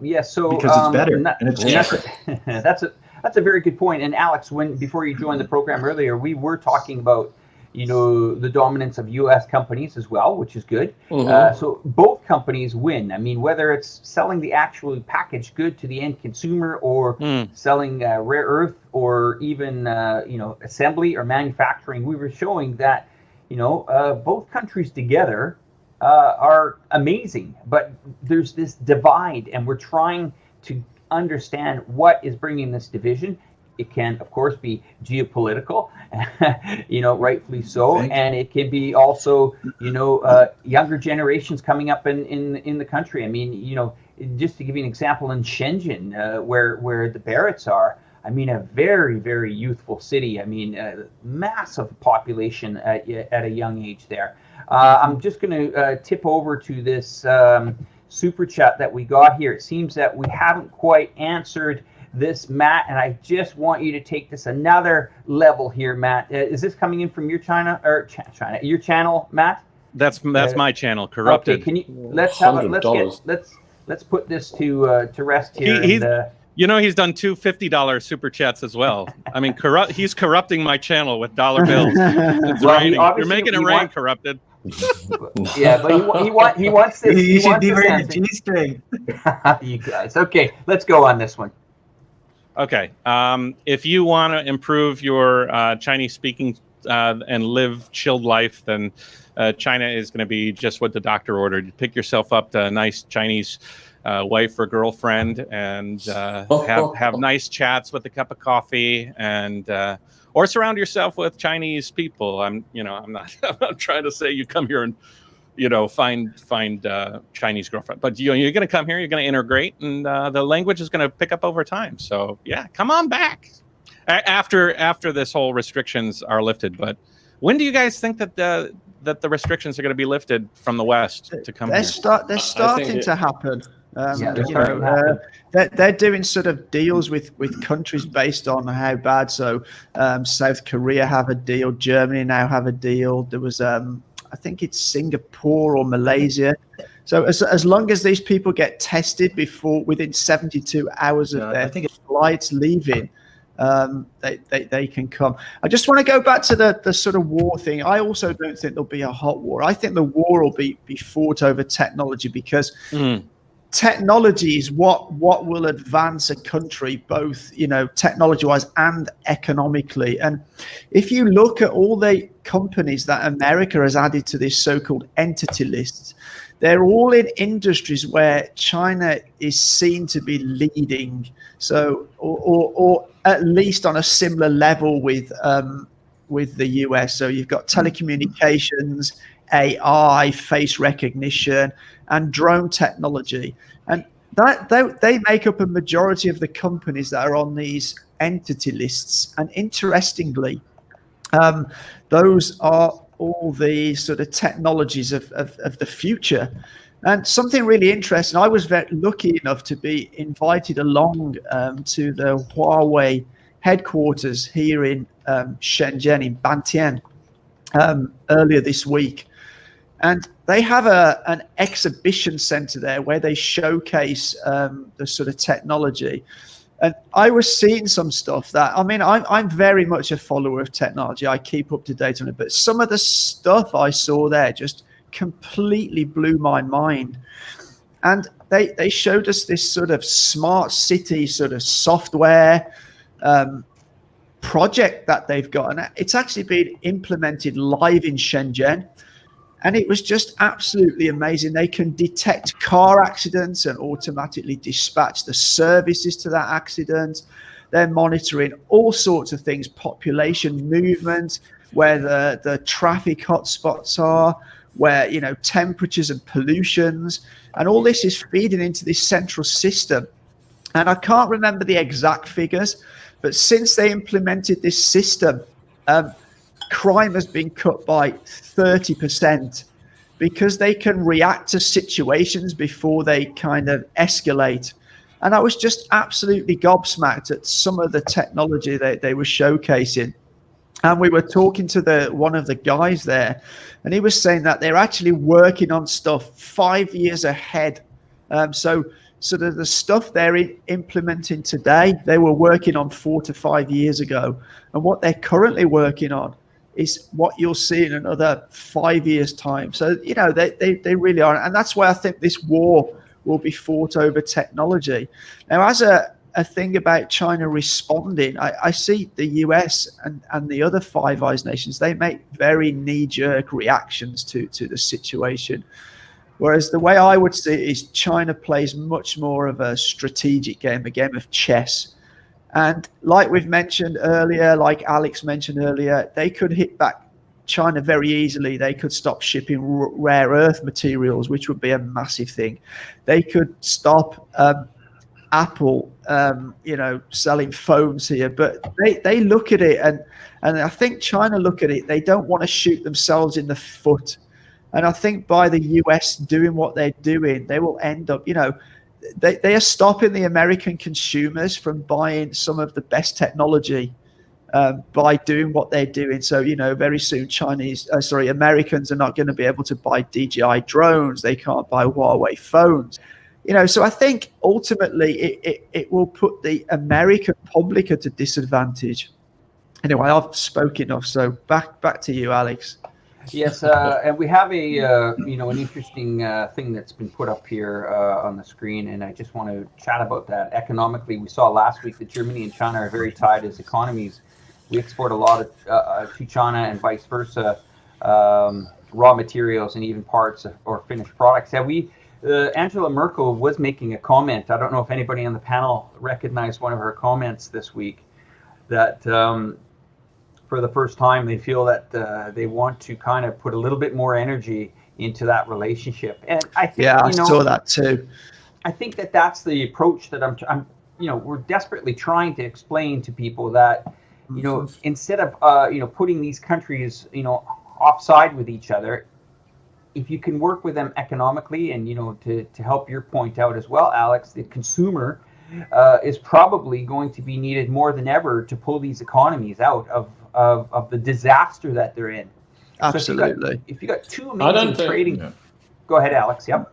Yeah. So because it's better and it's cheaper. That's a very good point. And Alex, before you joined the program earlier, we were talking about the dominance of U.S. companies as well, which is good. Mm-hmm. So both companies win. I mean, whether it's selling the actual packaged good to the end consumer, or selling rare earth, or even assembly or manufacturing, we were showing that both countries together are amazing. But there's this divide, and we're trying to understand what is bringing this division. It can, of course, be geopolitical, rightfully so, and it can be also, younger generations coming up in the country. I mean, just to give you an example, in Shenzhen, where the Barretts are, I mean, a very, very youthful city. I mean, a massive population at a young age there. I'm just going to tip over to this super chat that we got here. It seems that we haven't quite answered this, Matt, and I just want you to take this another level here, Matt. Is this coming in from your your channel, Matt? That's my channel, Corrupted. Okay, can you let's put this to rest here. He's done two $50 super chats as well. I mean, he's corrupting my channel with dollar bills. It's raining. You're making it rain, Corrupted. Yeah, but he wants this. You should be wearing a G-string. You guys. Okay, let's go on this one. Okay. If you want to improve your Chinese speaking and live chilled life, then China is going to be just what the doctor ordered. You pick yourself up a nice Chinese wife or girlfriend, and have nice chats with a cup of coffee, and or surround yourself with Chinese people. I'm not trying to say you come here and find Chinese girlfriend, but you're going to come here, you're going to integrate, and the language is going to pick up over time. So yeah, come on back after this whole restrictions are lifted. But when do you guys think that the restrictions are going to be lifted from the West to come here? They're starting to happen. They're doing sort of deals with countries based on how bad. So South Korea have a deal, Germany now have a deal. There was I think it's Singapore or Malaysia. So as long as these people get tested within 72 hours of their flights leaving, they can come. I just want to go back to the sort of war thing. I also don't think there'll be a hot war. I think the war will be fought over technology, because technology is what will advance a country, both technology-wise and economically. And if you look at all the companies that America has added to this so-called entity list, they're all in industries where China is seen to be leading. So, or at least on a similar level with the US. So you've got telecommunications, AI, face recognition, and drone technology, and that they make up a majority of the companies that are on these entity lists. And interestingly, those are all the sort of technologies of the future. And something really interesting, I was very lucky enough to be invited along to the Huawei headquarters here in Shenzhen, in Bantian, earlier this week. And they have an exhibition center there where they showcase the sort of technology. And I was seeing some stuff that, I mean, I'm very much a follower of technology. I keep up to date on it. But some of the stuff I saw there just completely blew my mind. And they showed us this sort of smart city sort of software project that they've got. And it's actually been implemented live in Shenzhen. And it was just absolutely amazing. They can detect car accidents and automatically dispatch the services to that accident. They're monitoring all sorts of things, population movement, where the traffic hotspots are, where, temperatures and pollutions. And all this is feeding into this central system. And I can't remember the exact figures, but since they implemented this system, crime has been cut by 30% because they can react to situations before they kind of escalate. And I was just absolutely gobsmacked at some of the technology that they were showcasing. And we were talking to one of the guys there, and he was saying that they're actually working on stuff 5 years ahead. So the stuff they're implementing today, they were working on 4 to 5 years ago. And what they're currently working on is what you'll see in another 5 years' time. So, they really are. And that's why I think this war will be fought over technology. Now, as a thing about China responding, I see the US and the other Five Eyes nations, they make very knee-jerk reactions to the situation. Whereas the way I would see it is China plays much more of a strategic game, a game of chess. And like we've mentioned earlier, like Alex mentioned earlier, they could hit back China very easily. They could stop shipping rare earth materials, which would be a massive thing. They could stop Apple, selling phones here. But they look at it, and I think China look at it, they don't want to shoot themselves in the foot. And I think by the US doing what they're doing, they will end up, they are stopping the American consumers from buying some of the best technology by doing what they're doing. So, very soon Americans are not going to be able to buy DJI drones. They can't buy Huawei phones. So I think ultimately it will put the American public at a disadvantage. Anyway, I've spoken enough. So back to you, Alex. Yes, and we have an interesting thing that's been put up here on the screen, and I just want to chat about that. Economically, we saw last week that Germany and China are very tied as economies. We export a lot to China and vice versa, raw materials and even parts or finished products. Angela Merkel was making a comment. I don't know if anybody on the panel recognized one of her comments this week, that for the first time, they feel that they want to kind of put a little bit more energy into that relationship. And I think, I saw that too. I think that's the approach that we're desperately trying to explain to people that, instead of, putting these countries, offside with each other, if you can work with them economically and, to help your point out as well, Alex, the consumer is probably going to be needed more than ever to pull these economies out of the disaster that they're in. Absolutely. So if you got two amazing trading, go ahead, Alex. Yep.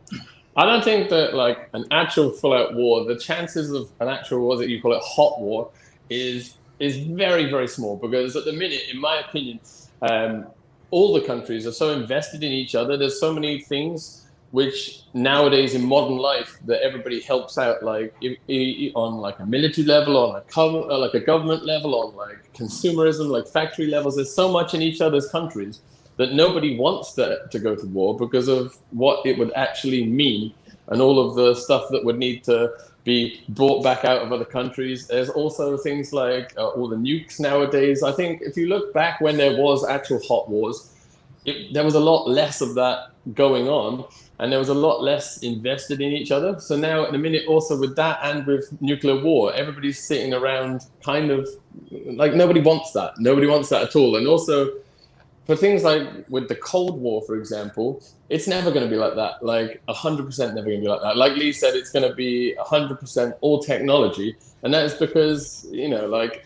I don't think that like an actual full-out war, the chances of an actual war that you call it hot war is very, very small, because at the minute, in my opinion, all the countries are so invested in each other. There's so many things which nowadays in modern life that everybody helps out, like on like a military level, on like a government level, on like consumerism, like factory levels. There's so much in each other's countries that nobody wants to go to war because of what it would actually mean and all of the stuff that would need to be brought back out of other countries. There's also things like all the nukes nowadays. I think if you look back when there was actual hot wars, there was a lot less of that going on, and there was a lot less invested in each other. So now in a minute also with that and with nuclear war, everybody's sitting around kind of like nobody wants that. Nobody wants that at all. And also for things like with the Cold War, for example, it's never going to be like that. Like 100% never going to be like that. Like Lee said, it's going to be 100% all technology. And that's because, like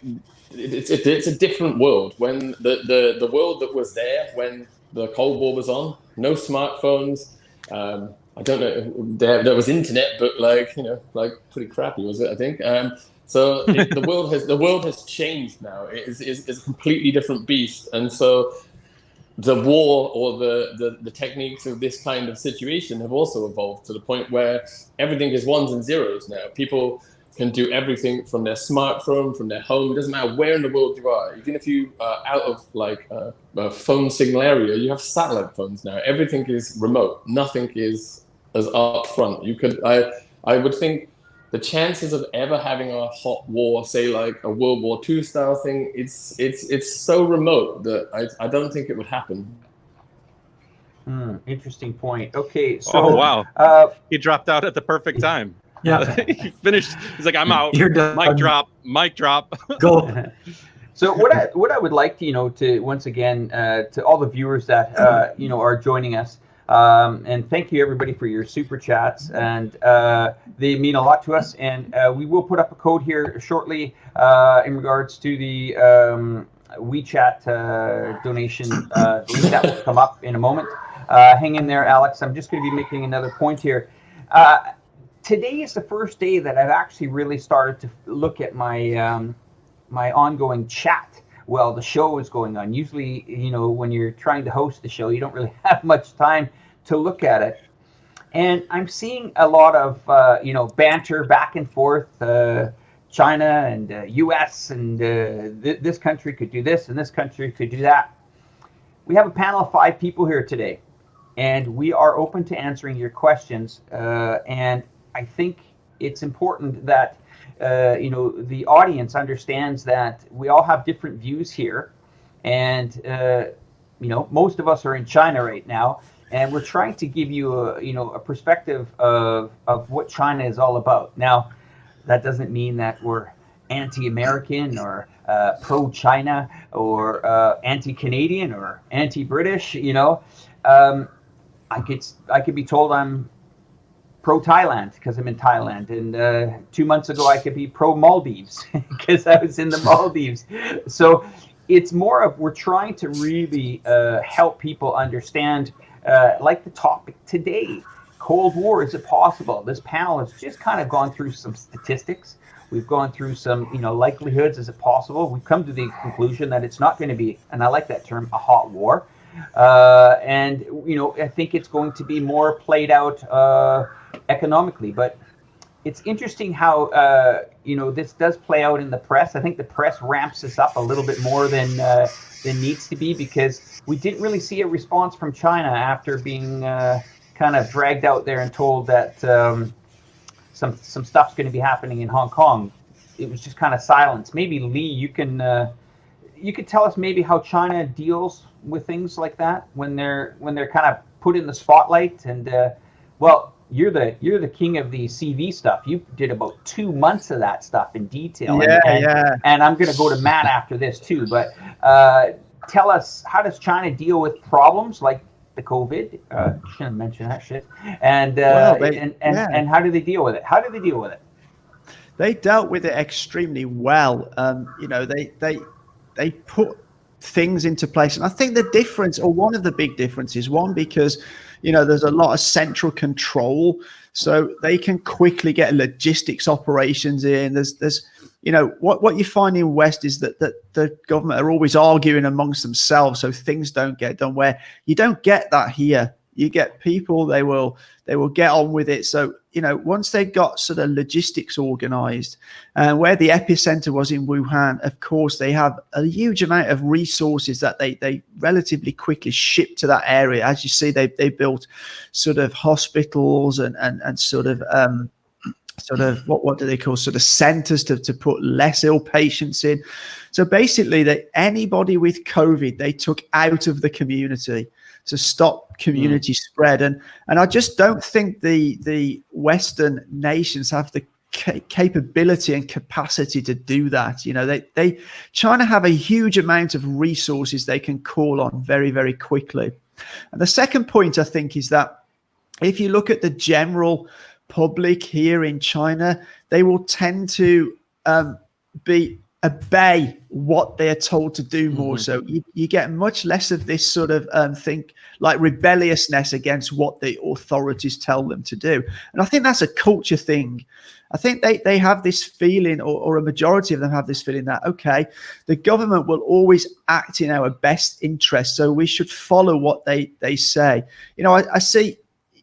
it's a different world. When the world that was there when the Cold War was on, no smartphones, I don't know, there was internet, but like pretty crappy was it, I think. So the world has changed now. It's a completely different beast. And so the war or the techniques of this kind of situation have also evolved to the point where everything is ones and zeros now. People can do everything from their smartphone, from their home. It doesn't matter where in the world you are. Even if you are out of like a phone signal area, you have satellite phones now. Everything is remote. Nothing is as up front. I would think the chances of ever having a hot war, say like a World War II style thing, it's so remote that I don't think it would happen. Interesting point. Okay, so wow, he dropped out at the perfect time. Yeah, he finished. He's like, I'm out. You're done. Mic drop. Go. So what I would like to to once again to all the viewers that are joining us, and thank you everybody for your super chats, and they mean a lot to us. And we will put up a code here shortly in regards to the WeChat donation link that will come up in a moment. Hang in there, Alex. I'm just going to be making another point here. Today is the first day that I've actually really started to look at my my ongoing chat while the show is going on. Usually, when you're trying to host the show, you don't really have much time to look at it. And I'm seeing a lot of, banter back and forth, China and US and this country could do this and this country could do that. We have a panel of 5 people here today, and we are open to answering your questions. And I think it's important that the audience understands that we all have different views here, and most of us are in China right now, and we're trying to give you a perspective of what China is all about. Now, that doesn't mean that we're anti-American or pro-China or anti-Canadian or anti-British. I could be told I'm pro-Thailand because I'm in Thailand, and 2 months ago I could be pro-Maldives because I was in the Maldives. So it's more of we're trying to really help people understand, like the topic today, Cold War, is it possible? This panel has just kind of gone through some statistics. We've gone through some likelihoods. Is it possible? We've come to the conclusion that it's not going to be, and I like that term, a hot war. And I think it's going to be more played out economically, but it's interesting how this does play out in the press. I think the press ramps this up a little bit more than needs to be, because we didn't really see a response from China after being kind of dragged out there and told that some stuff's going to be happening in Hong Kong. It was just kind of silence. Maybe Lee, you could tell us maybe how China deals with things like that when they're kind of put in the spotlight. And you're the king of the CV stuff. You did about 2 months of that stuff in detail. And I'm going to go to Matt after this too. But tell us, how does China deal with problems like the COVID? Shouldn't mention that shit. And and how do they deal with it? How do they deal with it? They dealt with it extremely well. They put things into place, and I think the difference, or one of the big differences, because there's a lot of central control, so they can quickly get logistics operations in. There's what you find in West is that the government are always arguing amongst themselves, so things don't get done. Where you don't get that here. You get people, they will get on with it. So, once they got sort of logistics organized, and where the epicenter was in Wuhan, of course, they have a huge amount of resources that they relatively quickly shipped to that area. As you see, they built sort of hospitals and sort of what do they call, sort of centers to put less ill patients in. So basically, that anybody with COVID, they took out of the community to stop community spread. And I just don't think the Western nations have the capability and capacity to do that. China have a huge amount of resources they can call on very, very quickly. And the second point, I think, is that if you look at the general public here in China, they will tend to obey what they're told to do more. So you get much less of this sort of rebelliousness against what the authorities tell them to do. And I think that's a culture thing. I think they have this feeling, or a majority of them have this feeling that, okay, the government will always act in our best interest, so we should follow what they say. I see,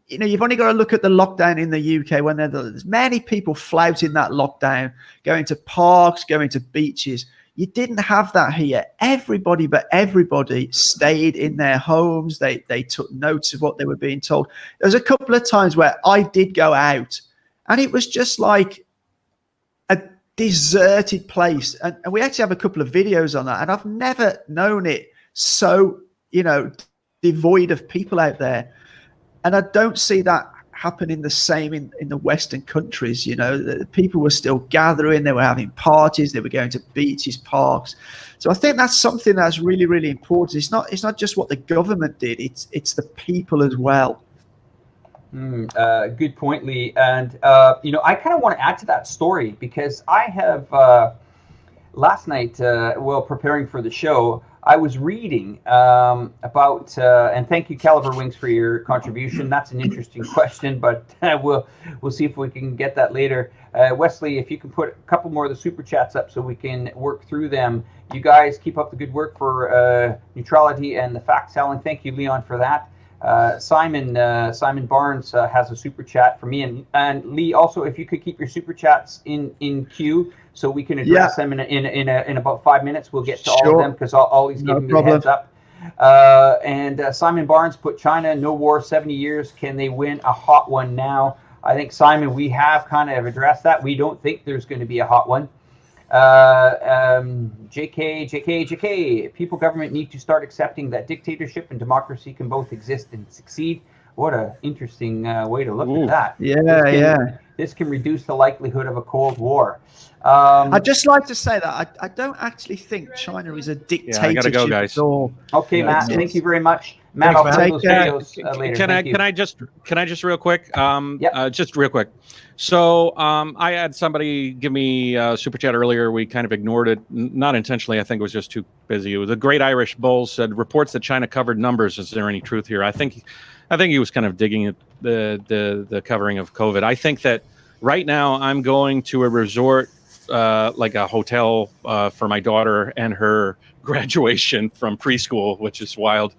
you've only got to look at the lockdown in the UK when there's many people flouting that lockdown, going to parks, going to beaches. You didn't have that here. Everybody stayed in their homes. They took notes of what they were being told. There's a couple of times where I did go out, and it was just like a deserted place. And we actually have a couple of videos on that, and I've never known it so, devoid of people out there. And I don't see that happening the same in the Western countries. You know, the people were still gathering, they were having parties, they were going to beaches, parks. So I think that's something that's really, really important. It's not just what the government did; it's the people as well. Good point, Lee. And I kind of want to add to that story because I have last night, while preparing for the show, I was reading about, and thank you, Caliber Wings, for your contribution. That's an interesting question, but we'll see if we can get that later. Wesley, if you can put a couple more of the super chats up so we can work through them. You guys keep up the good work for neutrality and the fact telling. Thank you, Leon, for that. Simon Barnes has a super chat for me, and Lee also. If you could keep your super chats in queue so we can address them in about 5 minutes, we'll get to all of them because all he's giving me a heads up. And Simon Barnes put China, no war, 70 years. Can they win a hot one now? I think, Simon, we have kind of addressed that. We don't think there's going to be a hot one. JK, people government need to start accepting that dictatorship and democracy can both exist and succeed. What an interesting way to look at that. This can reduce the likelihood of a Cold War. I'd just like to say that I don't actually think China is a dictatorship. I gotta go, guys. Okay, Matt, thank you very much. Matt, I'll play those videos later. Can I just real quick? Just real quick. So I had somebody give me a super chat earlier. We kind of ignored it, not intentionally. I think it was just too busy. It was a Great Irish Bull said reports that China covered numbers. Is there any truth here? I think he was kind of digging at the covering of COVID. I think that right now I'm going to a resort, like a hotel for my daughter and her graduation from preschool, which is wild.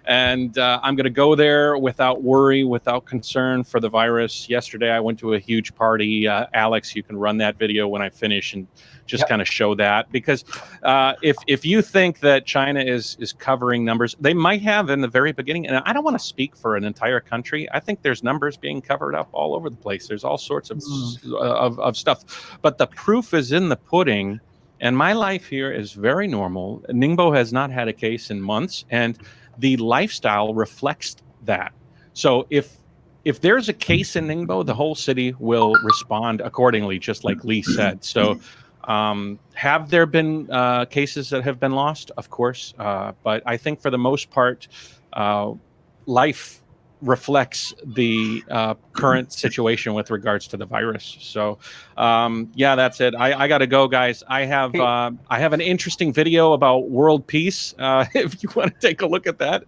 And I'm going to go there without worry, without concern for the virus. Yesterday, I went to a huge party. Alex, you can run that video when I finish and just kind of show that. Because if you think that China is covering numbers, they might have in the very beginning. And I don't want to speak for an entire country. I think there's numbers being covered up all over the place. There's all sorts of stuff. But the proof is in the pudding. And my life here is very normal. Ningbo has not had a case in months. And the lifestyle reflects that. So if there's a case in Ningbo, the whole city will respond accordingly, just like Lee said. So have there been cases that have been lost? Of course. But I think for the most part, life reflects the current situation with regards to the virus. So that's it. I gotta go, guys. I have an interesting video about world peace, if you want to take a look at that.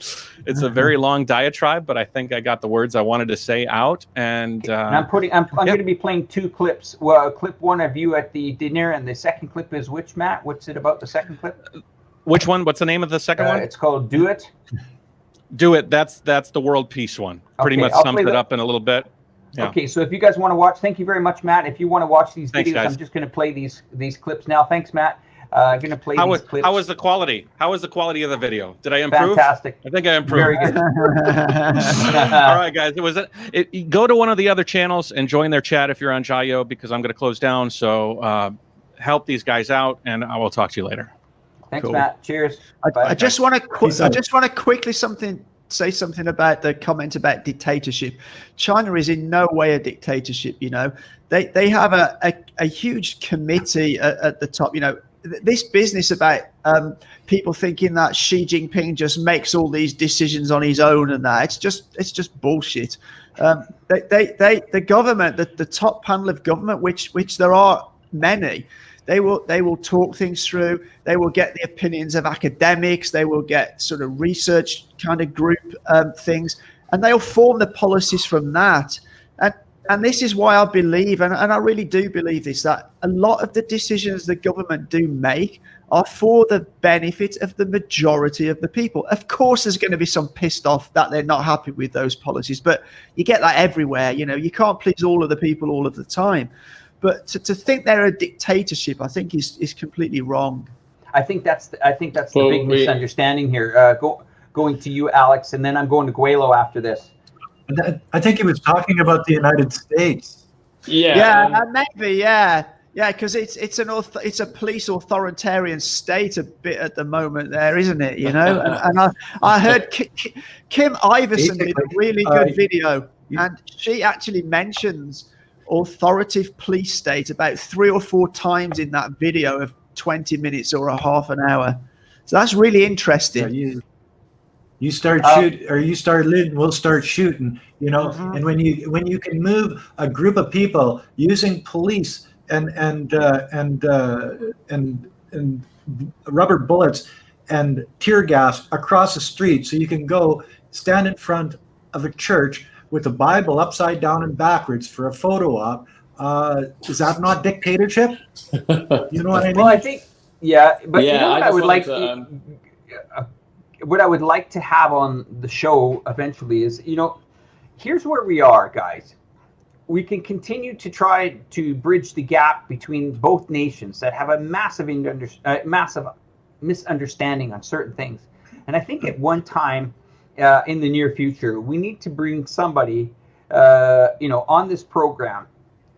It's a very long diatribe, but I think I got the words I wanted to say out. And I'm going to be playing two clips. Well, clip one of you at the dinner, and the second clip is which, Matt? What's it about, the second clip? Which one? What's the name of the second one? It's called Do It. Do It. That's the world peace one. Pretty much sums it up in a little bit. Yeah. Okay, so if you guys want to watch, thank you very much, Matt. If you want to watch these videos, I'm just going to play these clips now. Thanks, Matt. I'm going to play these clips. How was the quality? How was the quality of the video? Did I improve? Fantastic. I think I improved. Very good. All right, guys. Go to one of the other channels and join their chat if you're on JaYoe, because I'm going to close down. So help these guys out, and I will talk to you later. Thanks, Matt. Cheers. I just want to quickly say something about the comment about dictatorship. China is in no way a dictatorship. You know, they have a huge committee at the top. You know, this business about people thinking that Xi Jinping just makes all these decisions on his own and that it's just bullshit. The government, the top panel of government, which there are many. They will talk things through. They will get the opinions of academics. They will get sort of research kind of group things, and they'll form the policies from that. And this is why I believe, and I really do believe this, that a lot of the decisions the government do make are for the benefit of the majority of the people. Of course, there's going to be some pissed off that they're not happy with those policies, but you get that everywhere. You know, you can't please all of the people all of the time. But to think they're a dictatorship, I think is completely wrong. I think that's the big misunderstanding here. Going to you, Alex, and then I'm going to Gweilo after this. I think he was talking about the United States. Maybe, because it's a police authoritarian state a bit at the moment there, isn't it? You know, and I heard Kim Iverson did a really good video. And she actually mentions authoritative police state about 3 or 4 times in that video of 20 minutes or a half an hour. So that's really interesting. Yeah, you start shooting, or you start looting, we'll start shooting. You know, and when you can move a group of people using police and rubber bullets and tear gas across the street, so you can go stand in front of a church with the Bible upside down and backwards for a photo op. Is that not dictatorship? You know what I mean? Well, I think, yeah, but Yeah, you know what I I would just like wanted what I would like to have on the show eventually is, you know, here's where we are, guys. We can continue to try to bridge the gap between both nations that have a massive misunderstanding on certain things. And I think at one time in the near future, we need to bring somebody, you know, on this program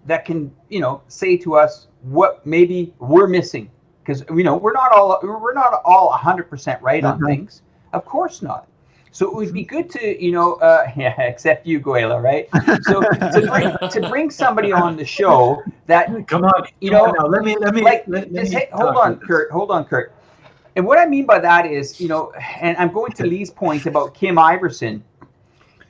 that can, you know, say to us what maybe we're missing, because, you know, we're not all 100% right on things. Of course not. So it would be good to, you know, yeah, except you, Gweilo, right? So to bring somebody on the show that, come on, you know, now let me like, hold on, Kurt. And what I mean by that is, you know, and I'm going to Lee's point about Kim Iverson.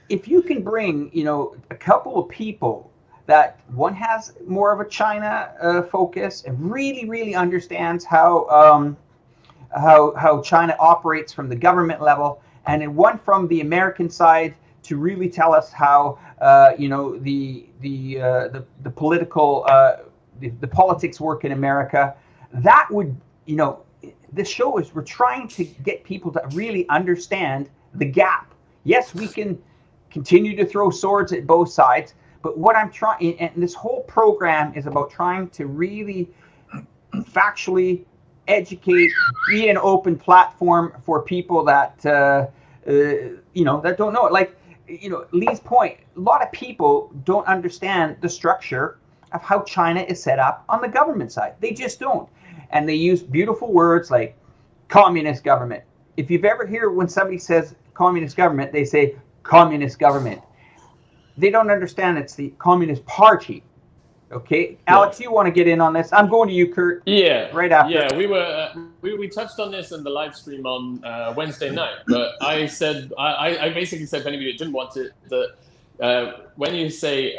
If you can bring, you know, a couple of people that one has more of a China focus and really understands how China operates from the government level, and then one from the American side to really tell us how you know, the political the politics work in America. That would, you know, this show is, we're trying to get people to really understand the gap. Yes, we can continue to throw swords at both sides, but what I'm trying, and this whole program is about trying to really factually educate, be an open platform for people that you know, that don't know it. Like, you know, Lee's point, a lot of people don't understand the structure of how China is set up on the government side. They just don't. And they use beautiful words like communist government. If you've ever heard when somebody says communist government, they say communist government. They don't understand it's the Communist Party. Okay, Alex, you want to get in on this? I'm going to you, Kurt. Yeah, right after. Yeah, we touched on this in the live stream on Wednesday night, but I said I basically said, if anybody didn't want it, that when you say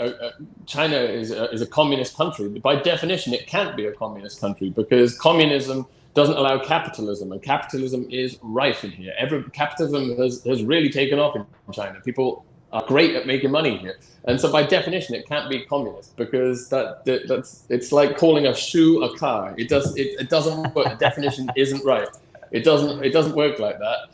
China is a communist country, by definition it can't be a communist country, because communism doesn't allow capitalism, and capitalism is rife in here. Capitalism has really taken off in China. People are great at making money here, and so by definition it can't be communist, because that's it's like calling a shoe a car. It doesn't work. The definition isn't right. It doesn't work like that.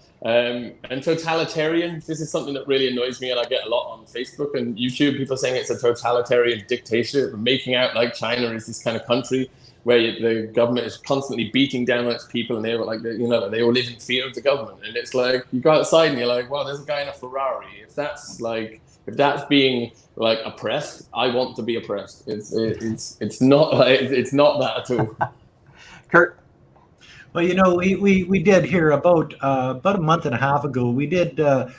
And totalitarian, this is something that really annoys me, and I get a lot on Facebook and YouTube, people saying it's a totalitarian dictatorship, making out like China is this kind of country where the government is constantly beating down on its people, and they were like, you know, they all live in fear of the government. And it's like, you go outside and you're like, well, there's a guy in a Ferrari. If that's being like oppressed, I want to be oppressed. It's not that at all. Kurt. Well, you know, we did hear about a month and a half ago, we did a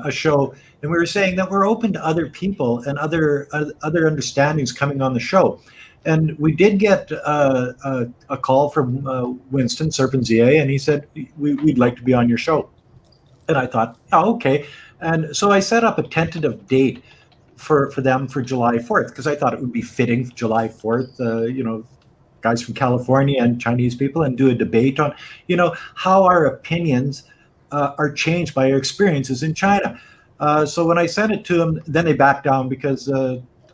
show, and we were saying that we're open to other people and other understandings coming on the show. And we did get a call from Winston Serpenzier, and he said, we'd like to be on your show. And I thought, oh, okay. And so I set up a tentative date for them for July 4th, because I thought it would be fitting, July 4th, you know, guys from California and Chinese people, and do a debate on, you know, how our opinions are changed by our experiences in China. So when I sent it to them, then they backed down, because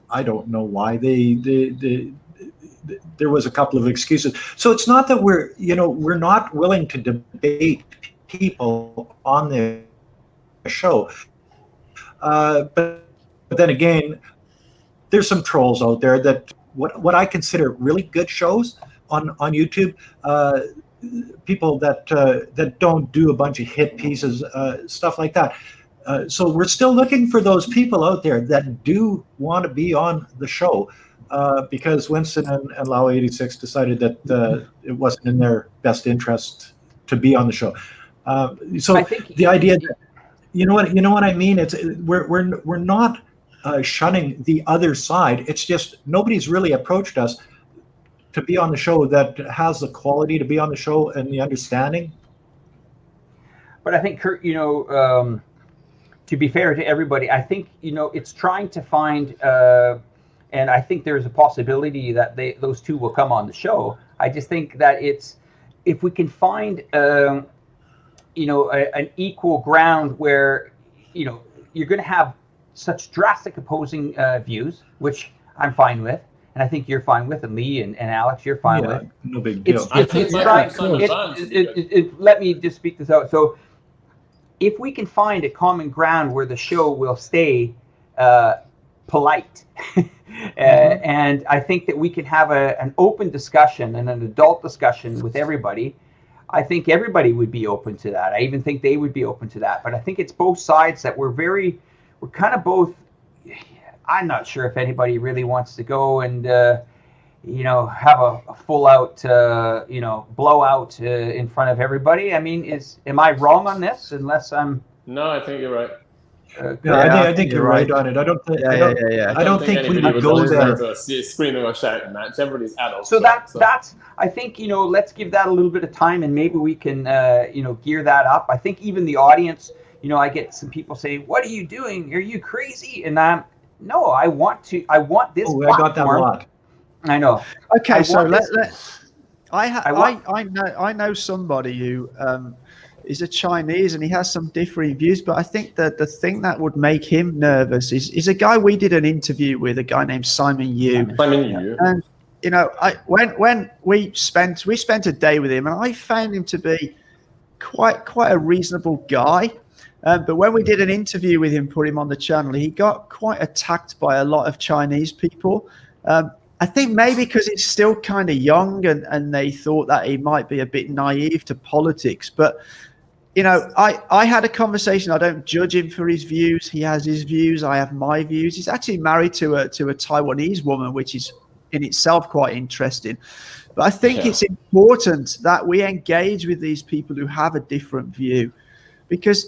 I don't know why. There was a couple of excuses. So it's not that we're not willing to debate people on the show. But then again, there's some trolls out there that what I consider really good shows on YouTube, people that don't do a bunch of hit pieces, stuff like that. So we're still looking for those people out there that do want to be on the show, because Winston and Lao 86 decided that it wasn't in their best interest to be on the show. So the idea that, you know what I mean? We're not shunning the other side. It's just nobody's really approached us to be on the show that has the quality to be on the show and the understanding. But I think, Kurt, to be fair to everybody, I think, it's trying to find, and I think there's a possibility that those two will come on the show. I just think that if we can find, an equal ground where, you're going to have such drastic opposing views, which I'm fine with, and I think you're fine with, and Lee and Alex, you're fine with. No big deal. Let me just speak this out. So if we can find a common ground where the show will stay polite, and I think that we can have an open discussion and an adult discussion with everybody, I think everybody would be open to that. I even think they would be open to that. But I think it's both sides that we're kind of both. I'm not sure if anybody really wants to go and have a full out blowout in front of everybody. I mean, am I wrong on this? Unless I'm. No, I think you're right. I think you're right on it. I don't think. I don't think we would go there. Screaming or shouting match. Everybody's adults. So that's. I think let's give that a little bit of time, and maybe we can gear that up. I think even the audience. I get some people say, "What are you doing? Are you crazy?" And no, I want this platform. I got that a lot. I know. Okay, I know somebody who is a Chinese and he has some differing views, but I think that the thing that would make him nervous is a guy we did an interview with, a guy named Simon Yu. And when we spent a day with him, and I found him to be quite a reasonable guy. But when we did an interview with him, put him on the channel, he got quite attacked by a lot of Chinese people. I think maybe because he's still kind of young and they thought that he might be a bit naive to politics. But, I had a conversation. I don't judge him for his views. He has his views. I have my views. He's actually married to a Taiwanese woman, which is in itself quite interesting. But I think it's important that we engage with these people who have a different view. Because,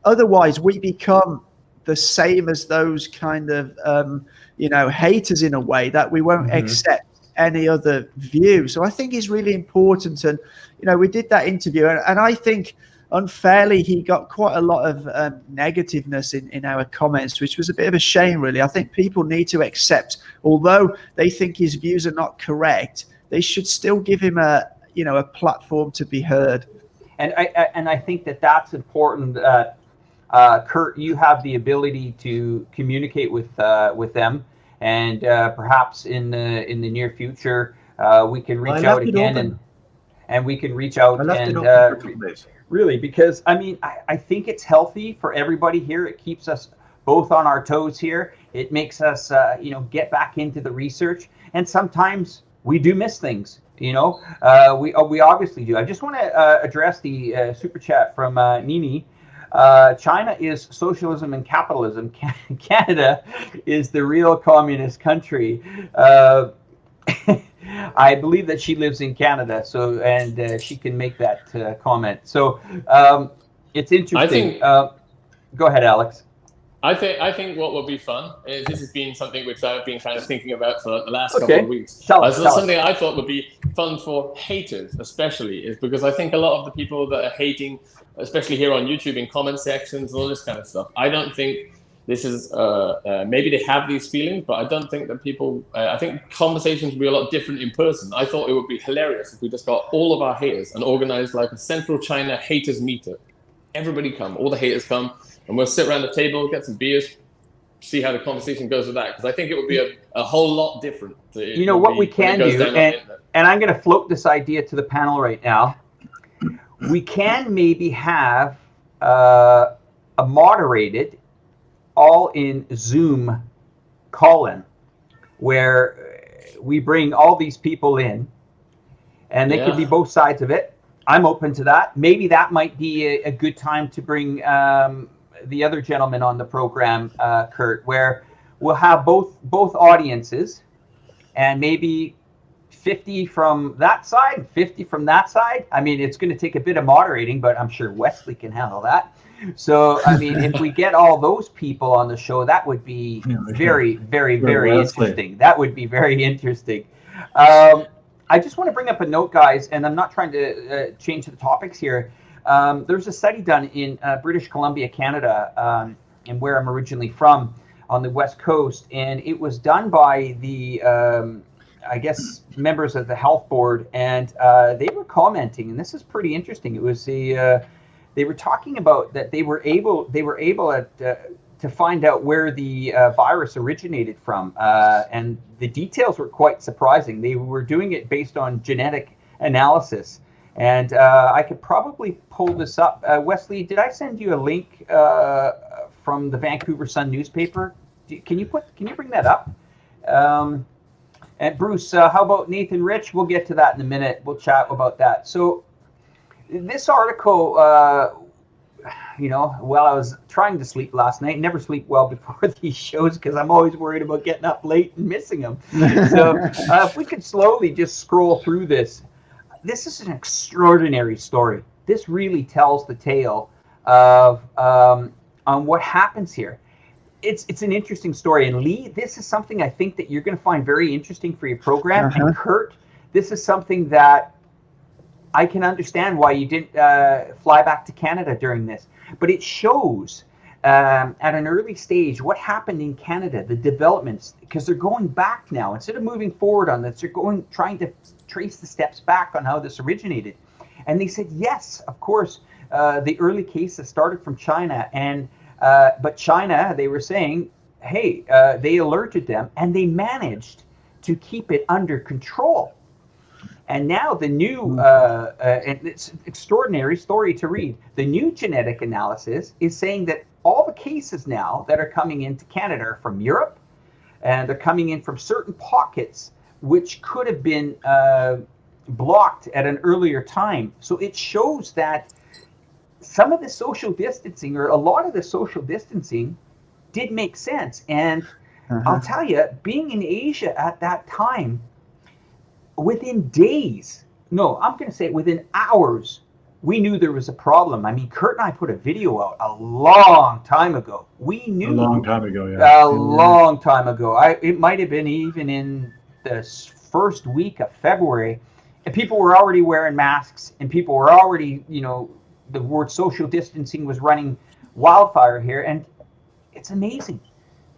otherwise we become the same as those kind of, haters in a way that we won't accept any other view. So I think it's really important. And, we did that interview and I think unfairly he got quite a lot of negativeness in our comments, which was a bit of a shame, really. I think people need to accept, although they think his views are not correct, they should still give him a platform to be heard. And I think that's important. Kurt, you have the ability to communicate with them, and perhaps in the near future we can reach out again and we can reach out and really, because I think it's healthy for everybody here. It keeps us both on our toes here. It makes us get back into the research, and sometimes we do miss things. We obviously do. I just want to address the super chat from Nini. China is socialism and capitalism. Canada is the real communist country. I believe that she lives in Canada, and she can make that comment. So it's interesting. Go ahead, Alex. I think what would be fun is this has been something which I've been kind of thinking about for the last couple of weeks. Something I thought would be fun for haters, especially, is because I think a lot of the people that are hating, especially here on YouTube in comment sections, all this kind of stuff, I don't think this is maybe they have these feelings, but I don't think that people. I think conversations would be a lot different in person. I thought it would be hilarious if we just got all of our haters and organized like a Central China haters meetup. Everybody come, all the haters come. And we'll sit around the table, get some beers, see how the conversation goes with that. Because I think it would be a whole lot different. What we can do, and I'm going to float this idea to the panel right now. We can maybe have a moderated, all in Zoom call-in, where we bring all these people in, and they could be both sides of it. I'm open to that. Maybe that might be a good time to bring the other gentleman on the program, Kurt, where we'll have both audiences, and maybe 50 from that side, 50 from that side. I mean, it's going to take a bit of moderating, but I'm sure Wesley can handle that. So, I mean, if we get all those people on the show, that would be very, very, very interesting. That would be very interesting. I just want to bring up a note, guys, and I'm not trying to change the topics here. There's a study done in British Columbia, Canada, and where I'm originally from, on the West Coast, and it was done by the, I guess, members of the health board, and they were commenting, and this is pretty interesting. It was they were talking about that they were able to find out where the virus originated from, and the details were quite surprising. They were doing it based on genetic analysis, and I could probably pull this up. Wesley, did I send you a link from the Vancouver Sun newspaper? Can you bring that up? And Bruce, how about Nathan Rich? We'll get to that in a minute. We'll chat about that. So this article, while I was trying to sleep last night, never sleep well before these shows because I'm always worried about getting up late and missing them. So if we could slowly just scroll through this. This is an extraordinary story. This really tells the tale of on what happens here. It's an interesting story. And Lee, this is something I think that you're going to find very interesting for your program. And Kurt, this is something that I can understand why you didn't fly back to Canada during this. But it shows at an early stage what happened in Canada, the developments, because they're going back now. Instead of moving forward on this, they're trying to trace the steps back on how this originated. And they said, yes, of course, the early cases started from China. And but China, they were saying, hey, they alerted them and they managed to keep it under control. And now the new, and it's an extraordinary story to read, the new genetic analysis is saying that all the cases now that are coming into Canada are from Europe, and they're coming in from certain pockets which could have been blocked at an earlier time. So it shows that some of the social distancing, or a lot of the social distancing, did make sense. And I'll tell you, being in Asia at that time, within days, no, I'm going to say within hours, we knew there was a problem. I mean, Kurt and I put a video out a long time ago. We knew. A long time ago, yeah. A long time ago. It might have been even in the first week of February. And people were already wearing masks, and people were already, the word social distancing was running wildfire here. And it's amazing.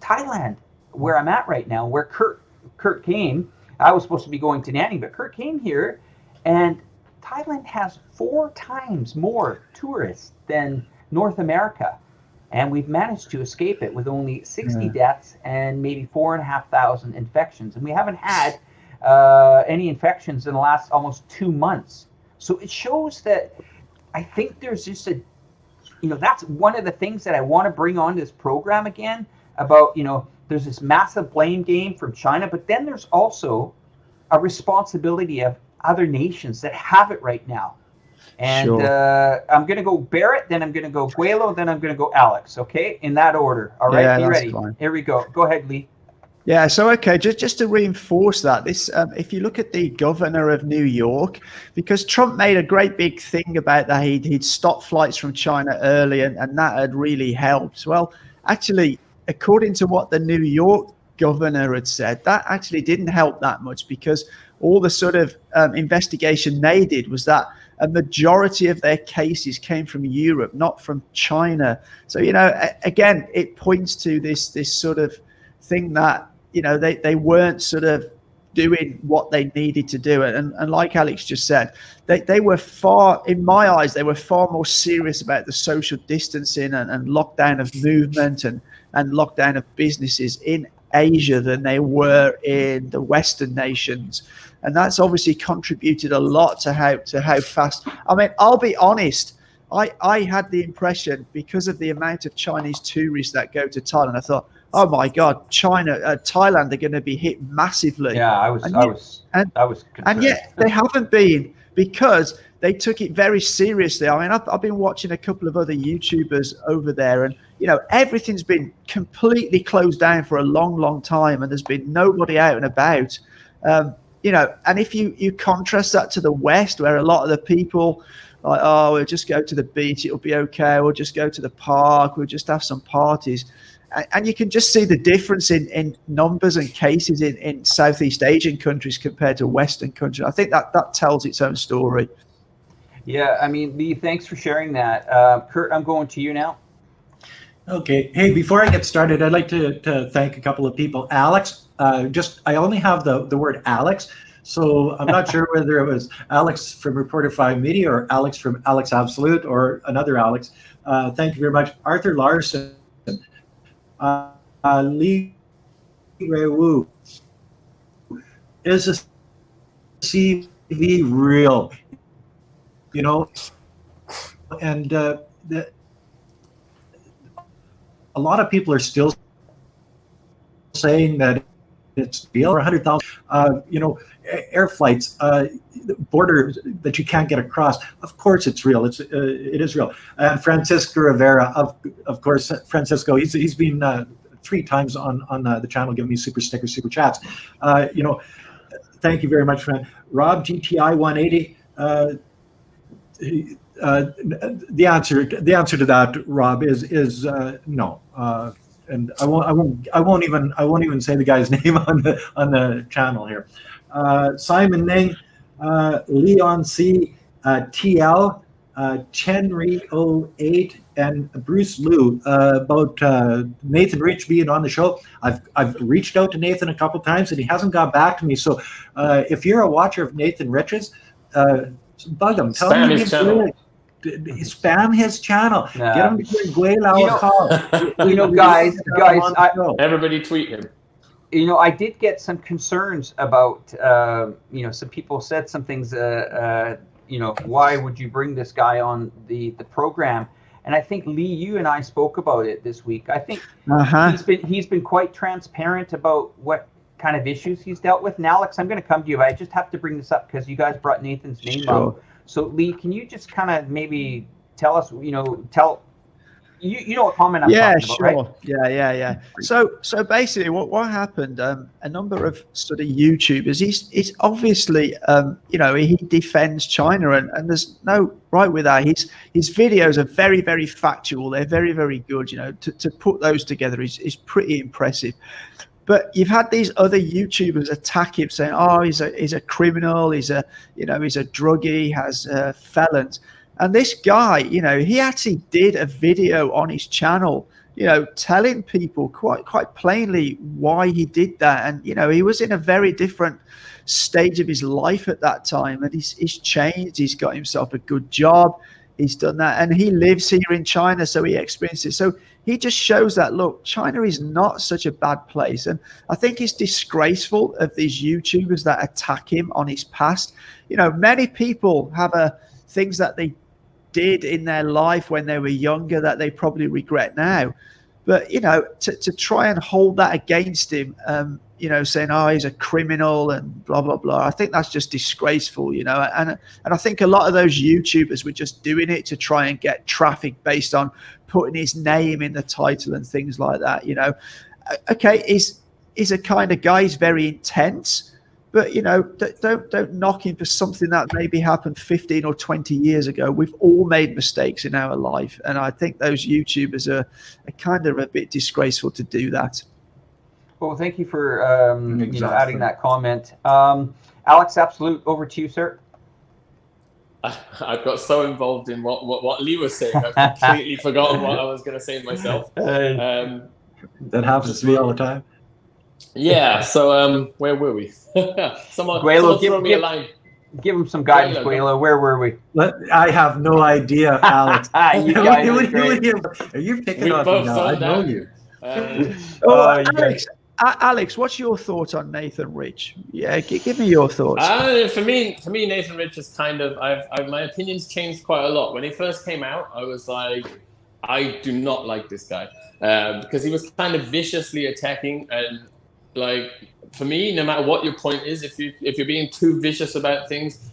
Thailand, where I'm at right now, where Kurt came, I was supposed to be going to Nanning, but Kurt came here, and Thailand has 4 times more tourists than North America. And we've managed to escape it with only 60 deaths and maybe 4,500 infections. And we haven't had any infections in the last almost 2 months. So it shows that I think there's just that's one of the things that I want to bring on this program again about, there's this massive blame game from China, but then there's also a responsibility of other nations that have it right now. And I'm going to go Barrett, then I'm going to go Gweilo, then I'm going to go Alex, okay? In that order. All right, be ready. Fine. Here we go. Go ahead, Lee. Yeah, so just to reinforce that, this if you look at the governor of New York, because Trump made a great big thing about that, he'd stopped flights from China early, and that had really helped. Well, actually, according to what the New York governor had said, that actually didn't help that much, because all the sort of investigation they did was that a majority of their cases came from Europe, not from China. So, again, it points to this sort of thing that, they weren't sort of doing what they needed to do. And like Alex just said, they were in my eyes, they were far more serious about the social distancing and lockdown of movement and lockdown of businesses in Asia than they were in the Western nations. And that's obviously contributed a lot to how fast. I mean, I'll be honest, I had the impression, because of the amount of Chinese tourists that go to Thailand, I thought, oh my God, Thailand are going to be hit massively. Yeah, I was concerned. And yet they haven't been, because they took it very seriously. I mean, I've been watching a couple of other YouTubers over there, and everything's been completely closed down for a long, long time, and there's been nobody out and about. And if you contrast that to the West, where a lot of the people like, oh, we'll just go to the beach, it'll be okay. We'll just go to the park, we'll just have some parties. And you can just see the difference in numbers and cases in Southeast Asian countries compared to Western countries. I think that tells its own story. Yeah, I mean, Lee, thanks for sharing that. Kurt, I'm going to you now. Okay. Hey, before I get started, I'd like to thank a couple of people. Alex, I only have the word Alex, so I'm not sure whether it was Alex from Reporterfy Media or Alex from Alex Absolute or another Alex. Thank you very much. Arthur Larson, Lee Wu, is a CV real? You know, and a lot of people are still saying that it's real. 100,000, air flights, border that you can't get across. Of course, it's real. It is real. And Francisco Rivera, of course, Francisco, he's been 3 times on the channel giving me super stickers, super chats. Thank you very much, friend. Rob GTI 180. The answer to that, Rob, is no. And I won't even say the guy's name on the channel here. Simon Ning, Leon C, TL, Chenry 08, and Bruce Liu about Nathan Rich being on the show. I've reached out to Nathan a couple times and he hasn't got back to me. So if you're a watcher of Nathan Rich's, bug him. Tell him his channel. Spam his channel. Nah. Get him to give Gweilo a call. Guys, everybody tweet him. I did get some concerns about, some people said some things, why would you bring this guy on the program? And I think, Lee, you and I spoke about it this week. I think he's been quite transparent about what kind of issues he's dealt with. And Alex, I'm going to come to you. I just have to bring this up because you guys brought Nathan's name up. So, Lee, can you just kind of maybe tell us, you know what comment I'm talking about, right? Yeah. So basically, what happened? A number of sort of YouTubers. He's obviously, he defends China, and there's no right with that. His videos are very, very factual. They're very, very good. To put those together is pretty impressive. But you've had these other YouTubers attack him, saying, "Oh, he's a criminal. He's a druggie, has felons." And this guy, he actually did a video on his channel, telling people quite plainly why he did that. And he was in a very different stage of his life at that time, and he's changed. He's got himself a good job. He's done that, and he lives here in China, so he experienced it. So he just shows that, look, China is not such a bad place. And I think it's disgraceful of these YouTubers that attack him on his past. Many people have things that they did in their life when they were younger that they probably regret now. But, to try and hold that against him, saying, oh, he's a criminal and blah, blah, blah. I think that's just disgraceful, and I think a lot of those YouTubers were just doing it to try and get traffic based on putting his name in the title and things like that, Okay, he's a kind of guy, he's very intense, but, don't knock him for something that maybe happened 15 or 20 years ago. We've all made mistakes in our life, and I think those YouTubers are kind of a bit disgraceful to do that. Well, thank you for adding that comment. Alex Absolute, over to you, sir. I've got so involved in what Lee was saying, I've completely forgotten what I was going to say myself. That happens to me all the time. Yeah. So where were we? Someone throw me a line. Give him some guidance, Gweilo. Where were we? I have no idea, Alex. You guys are you picking on me now? I know you. Alex, what's your thoughts on Nathan Rich? Yeah, give me your thoughts. For me, Nathan Rich is kind of. My opinions changed quite a lot. When he first came out, I was like, I do not like this guy because he was kind of viciously attacking, and like for me, no matter what your point is, if you're being too vicious about things,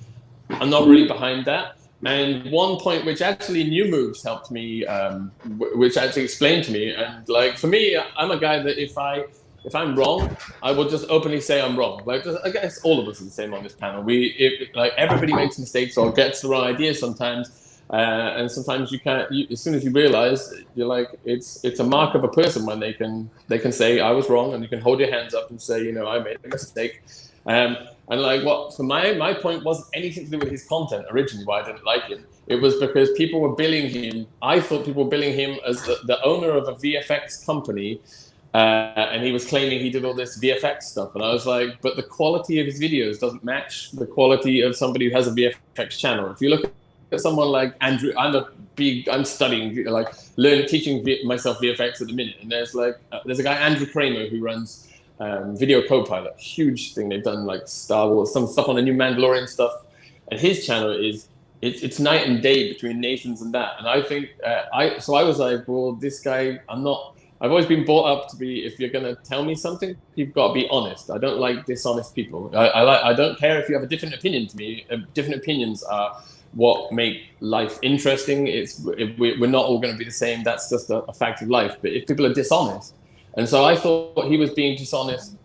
I'm not really behind that. And one point which actually New Moves helped me, which actually explained to me, and like for me, I'm a guy that if I if I'm wrong, I will just openly say I'm wrong. Like, I guess all of us are the same on this panel. Like everybody makes mistakes or gets the wrong idea sometimes, and sometimes you can't. As soon as you realize, you're like, it's a mark of a person when they can say I was wrong, and you can hold your hands up and say, you know, I made a mistake. And like, so my point wasn't anything to do with his content originally, why I didn't like him. It was because people were billing him. I thought people were billing him as the owner of a VFX company. And he was claiming he did all this VFX stuff. And I was like, but the quality of his videos doesn't match the quality of somebody who has a VFX channel. If you look at someone like Andrew, I'm studying, like teaching myself VFX at the minute. And there's a guy, Andrew Kramer, who runs Video Copilot, huge thing. They've done like Star Wars, some stuff on the new Mandalorian stuff. And his channel it's night and day between Nathan's and that. And I think, I was like, well, this guy, I've always been brought up to be, if you're going to tell me something, you've got to be honest. I don't like dishonest people. I don't care if you have a different opinion to me. Different opinions are what make life interesting. We're not all going to be the same. That's just a fact of life. But if people are dishonest, and so I thought he was being dishonest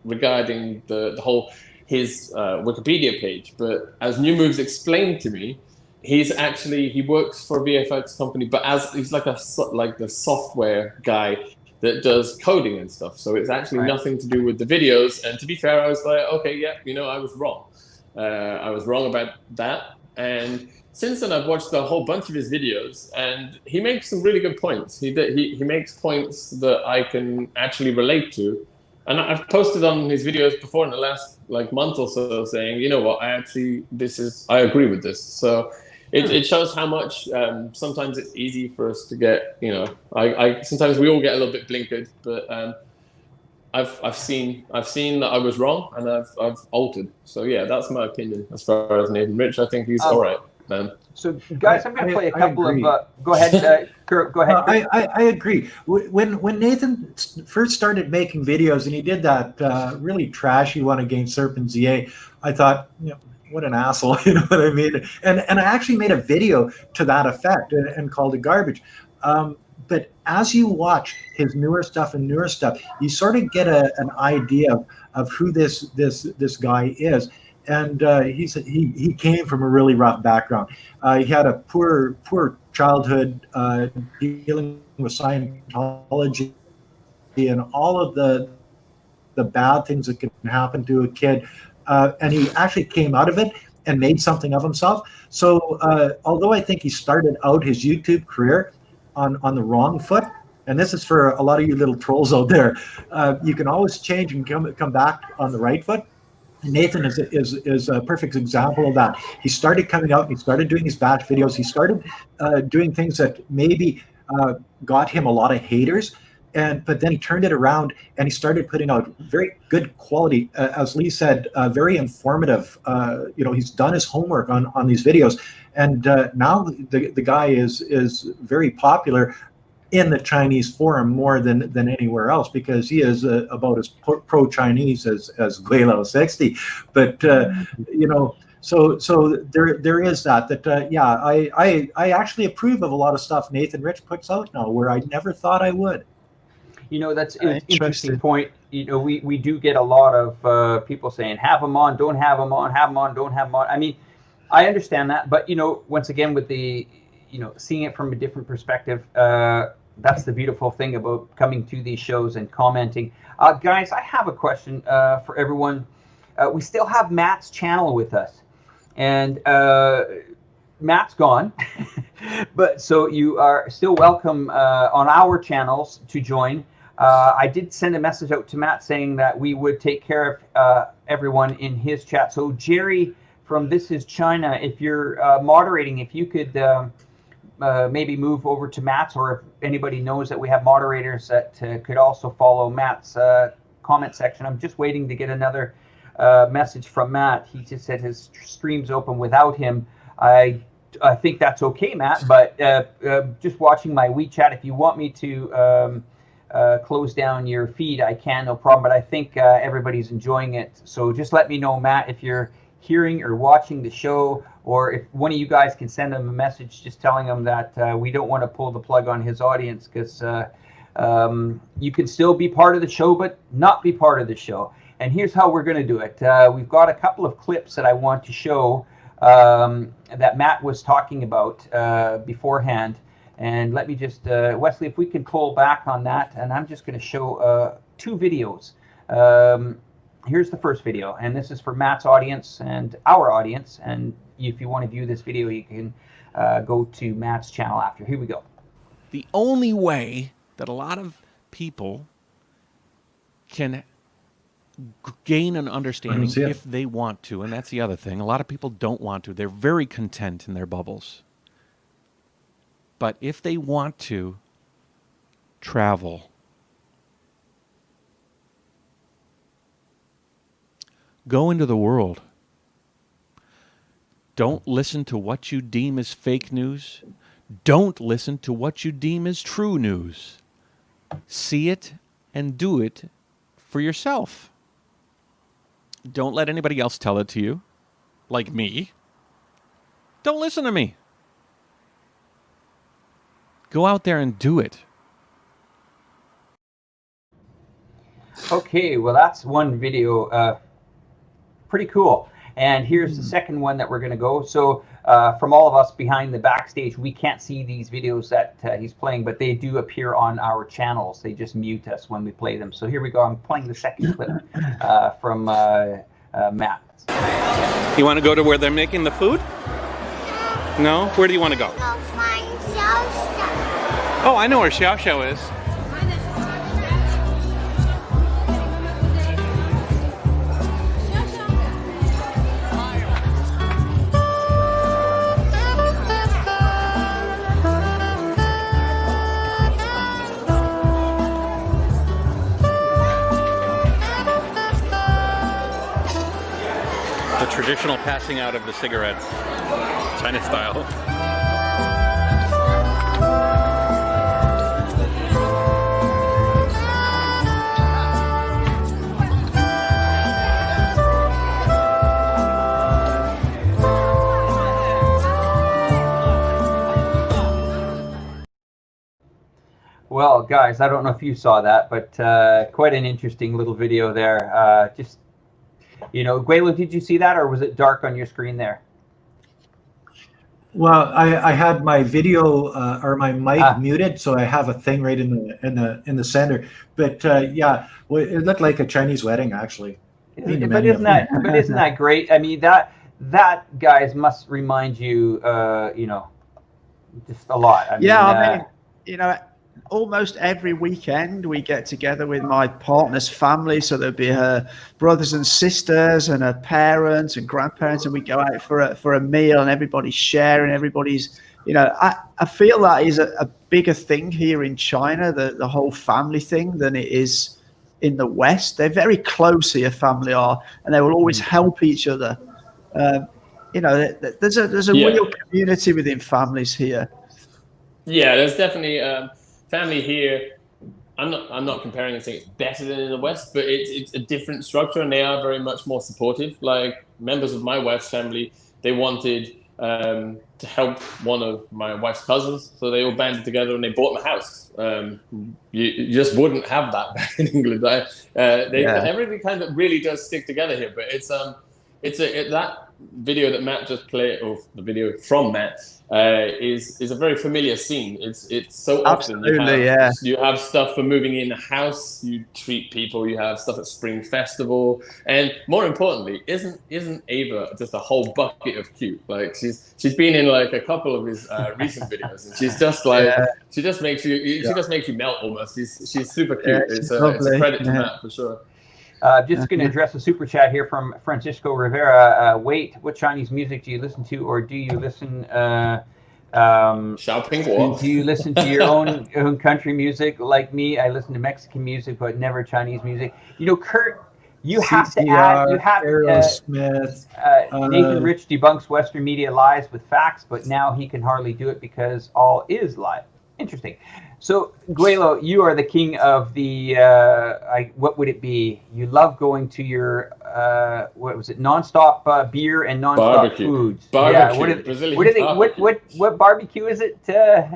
regarding the whole his Wikipedia page. But as New Moves explained to me, he works for a VFX company, but he's like the software guy that does coding and stuff. So it's actually nothing to do with the videos. And to be fair, I was like, okay, yeah, I was wrong. I was wrong about that. And since then, I've watched a whole bunch of his videos, and he makes some really good points. He makes points that I can actually relate to. And I've posted on his videos before in the last month or so, saying, you know what, I agree with this. So it shows how much sometimes it's easy for us to get, sometimes we all get a little bit blinkered, but I've seen that I was wrong, and I've altered. So yeah, that's my opinion as far as Nathan Rich. I think he's all right. So guys, I'm going to play a couple of. Go ahead, Kurt. Go ahead. I agree. When Nathan first started making videos, and he did that really trashy one against Serpent ZA, I thought, what an asshole, you know what I mean? And I actually made a video to that effect and called it garbage. But as you watch his newer stuff, you sort of get an idea of who this guy is. And he came from a really rough background. He had a poor childhood dealing with Scientology and all of the bad things that can happen to a kid. And he actually came out of it and made something of himself. So although I think he started out his YouTube career on the wrong foot, and this is for a lot of you little trolls out there, you can always change and come back on the right foot. Nathan is a perfect example of that. He started coming out and he started doing his batch videos. He started doing things that maybe got him a lot of haters, but then he turned it around and he started putting out very good quality, as Lee said, very informative. He's done his homework on these videos, and now the guy is very popular in the Chinese forum more than anywhere else, because he is about as pro-Chinese as Gweilo 60. But so there is that I actually approve of a lot of stuff Nathan Rich puts out now, where I never thought I would. That's an interesting point. We do get a lot of people saying, have him on, don't have him on, have him on, don't have him on. I mean, I understand that, but once again, with the seeing it from a different perspective, that's the beautiful thing about coming to these shows and commenting. Guys, I have a question for everyone. We still have Matt's channel with us, and Matt's gone, but so you are still welcome on our channels to join. I did send a message out to Matt saying that we would take care of everyone in his chat. So Jerry from This Is China, if you're moderating, if you could maybe move over to Matt's, or if anybody knows that we have moderators that could also follow Matt's comment section. I'm just waiting to get another message from Matt. He just said his stream's open without him. I think that's okay, Matt, but just watching my WeChat, if you want me to close down your feed, I can, no problem, but I think everybody's enjoying it. So just let me know, Matt, if you're hearing or watching the show, or if one of you guys can send him a message just telling him that we don't want to pull the plug on his audience, because you can still be part of the show, but not be part of the show. And here's how we're going to do it. We've got a couple of clips that I want to show that Matt was talking about beforehand. And let me just, Wesley, if we can pull back on that, and I'm just going to show 2 videos. Here's the first video, and this is for Matt's audience and our audience. And if you want to view this video, you can go to Matt's channel after. Here we go. The only way that a lot of people can gain an understanding if they want to, and that's the other thing. A lot of people don't want to. They're very content in their bubbles. But if they want to travel, go into the world. Don't listen to what you deem as fake news. Don't listen to what you deem as true news. See it and do it for yourself. Don't let anybody else tell it to you, like me. Don't listen to me. Go out there and do it. Okay, well, that's one video. Pretty cool. And here's the second one that we're going to go. So from all of us behind the backstage, we can't see these videos that he's playing, but they do appear on our channels. They just mute us when we play them. So here we go. I'm playing the second clip from Matt. You want to go to where they're making the food? No? Where do you want to go? Oh, I know where Xiao is. The traditional passing out of the cigarettes, China style. Well, guys, I don't know if you saw that, but quite an interesting little video there. Just, you know, Gweilo, did you see that, or was it dark on your screen there? Well, I had my video or my mic muted, so I have a thing right in the center. But yeah, well, it looked like a Chinese wedding, actually. But isn't that great? I mean, that guys must remind you, you know, just a lot. I mean, you know, almost every weekend we get together with my partner's family. So there'll be her brothers and sisters and her parents and grandparents, and we go out for a meal, and everybody's sharing. Everybody's, you know, I feel that is a bigger thing here in China, the whole family thing, than it is in the West. They're very close here, family are, and they will always help each other. You know, there's a real community within families here. Yeah, there's definitely family here. I'm not comparing and saying it's better than in the West, but it's a different structure, and they are very much more supportive. Like members of my wife's family, they wanted to help one of my wife's cousins, so they all banded together and they bought them a house. You just wouldn't have that back in England. Everybody kind of really does stick together here, but that video that Matt just played, or the video from Matt, is a very familiar scene. It's so often you have stuff for moving in a house, you treat people, you have stuff at Spring Festival, and more importantly, isn't Ava just a whole bucket of cute? Like she's been in like a couple of his recent videos, and she's just like she just makes you melt almost. She's super cute. It's a credit to Matt for sure. Just going to address a super chat here from Francisco Rivera. Wait, what Chinese music do you listen to, or do you listen? Do you listen to your own country music like me? I listen to Mexican music, but never Chinese music. You know, Kurt, you have to add. You have Aerosmith. Nathan Rich debunks Western media lies with facts, but now he can hardly do it because all is live. Interesting. So, Gweilo, you are the king of the, what would it be? You love going to your what was it? Nonstop beer and nonstop Barbecue. foods. Barbecue. Brazilian What do they? barbecue. What barbecue is it,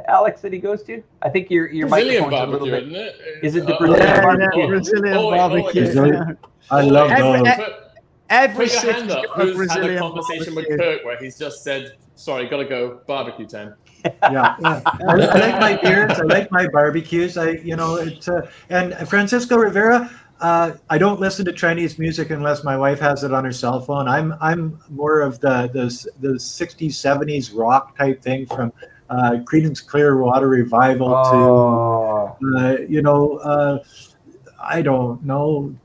Alex, that he goes to? I think your Brazilian microphone's a little barbecue, bit. isn't it? Is it the Brazilian barbecue? Brazilian wait, barbecue. I love those. Every Put your city's hand up. got a Who's had a Brazilian conversation with barbecue. Kirk where he's just said, "Sorry, gotta go barbecue time." Yeah. I like my beers. I like my barbecues. And Francisco Rivera. I don't listen to Chinese music unless my wife has it on her cell phone. I'm more of the 60s, 70s rock type thing, from Creedence Clearwater Revival to I don't know,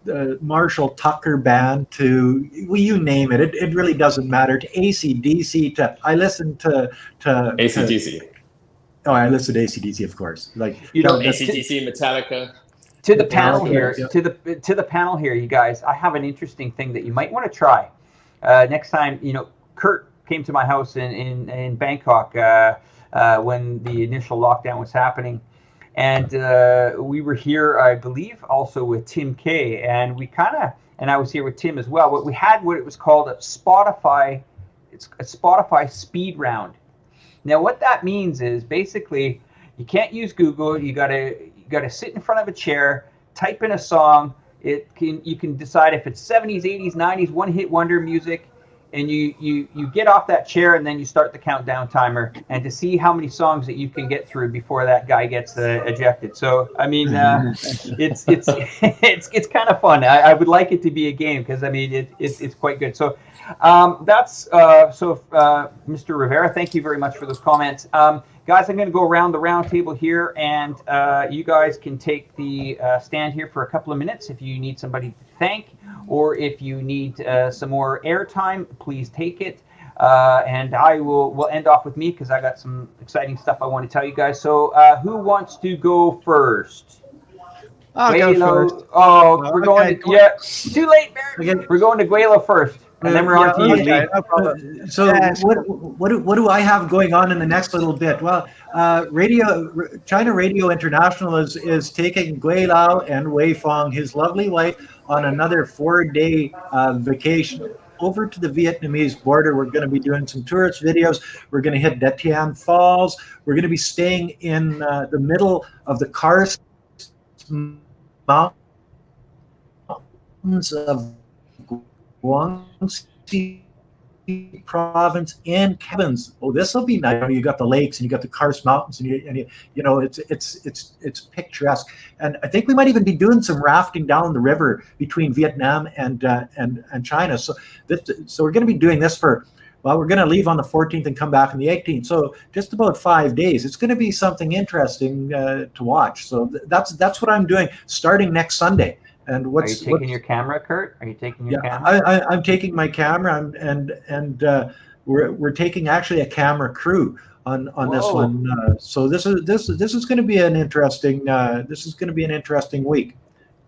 Marshall Tucker Band to, well, you name it. It really doesn't matter. To AC/DC, I listen to AC/DC. I listen to AC/DC, of course. AC/DC, Metallica. To the panel here, to the panel here, you guys. I have an interesting thing that you might want to try next time. Kurt came to my house in Bangkok when the initial lockdown was happening. And we were here, I believe, also with Tim K. And I was here with Tim as well. But we had what it was called a Spotify speed round. Now, what that means is basically you can't use Google. You gotta sit in front of a chair, type in a song. You can decide if it's 70s, 80s, 90s, one-hit wonder music. And you get off that chair, and then you start the countdown timer, and to see how many songs that you can get through before that guy gets ejected. So I mean, it's kind of fun. I would like it to be a game, because I mean it's quite good. So Mr. Rivera, thank you very much for those comments. Guys, I'm going to go around the round table here, and you guys can take the stand here for a couple of minutes if you need somebody to thank, or if you need some more airtime, please take it. And we'll end off with me, because I got some exciting stuff I want to tell you guys. So who wants to go first? I'll go first. Oh, we're going to, yeah, too late, Barrett. We're going to Gweilo first. And then we're on to you. Okay. No problem. So what do I have going on in the next little bit? Well, China Radio International is taking Gweilo and Wei Fong, his lovely wife, on another 4-day vacation over to the Vietnamese border. We're going to be doing some tourist videos. We're going to hit Da Tian Falls. We're going to be staying in the middle of the Karst Mountains of Guangxi province in cabins. Oh, this will be nice. You got the lakes and you got the Karst Mountains, and it's picturesque. And I think we might even be doing some rafting down the river between Vietnam and China. So we're going to be doing this we're going to leave on the 14th and come back on the 18th. So just about 5 days. It's going to be something interesting to watch. So that's what I'm doing starting next Sunday. And are you taking your camera, Kurt? Are you taking your camera? I'm taking my camera, and we're taking actually a camera crew on this one. So this is going to be an interesting week.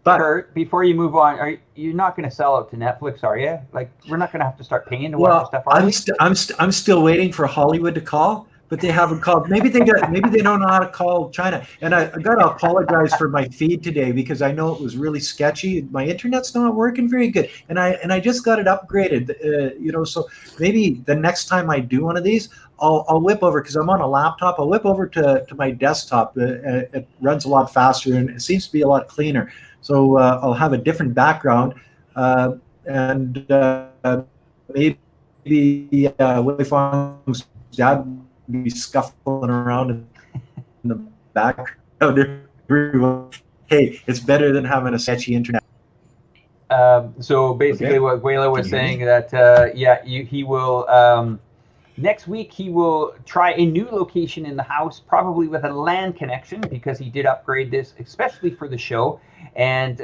But Kurt, before you move on, you're not going to sell out to Netflix, are you? Like, we're not going to have to start paying to watch your stuff, are we? I'm still waiting for Hollywood to call, but they haven't called. Maybe they don't know how to call China. And I got to apologize for my feed today, because I know it was really sketchy. My internet's not working very good, and I just got it upgraded. So maybe the next time I do one of these, I'll whip over, because I'm on a laptop. I'll whip over to my desktop. It runs a lot faster, and it seems to be a lot cleaner. So I'll have a different background, and maybe Wei Fong's dad be scuffling around in the background. Hey, it's better than having a sketchy internet. So basically, what Gweilo was saying that he will next week he will try a new location in the house, probably with a LAN connection, because he did upgrade this especially for the show. And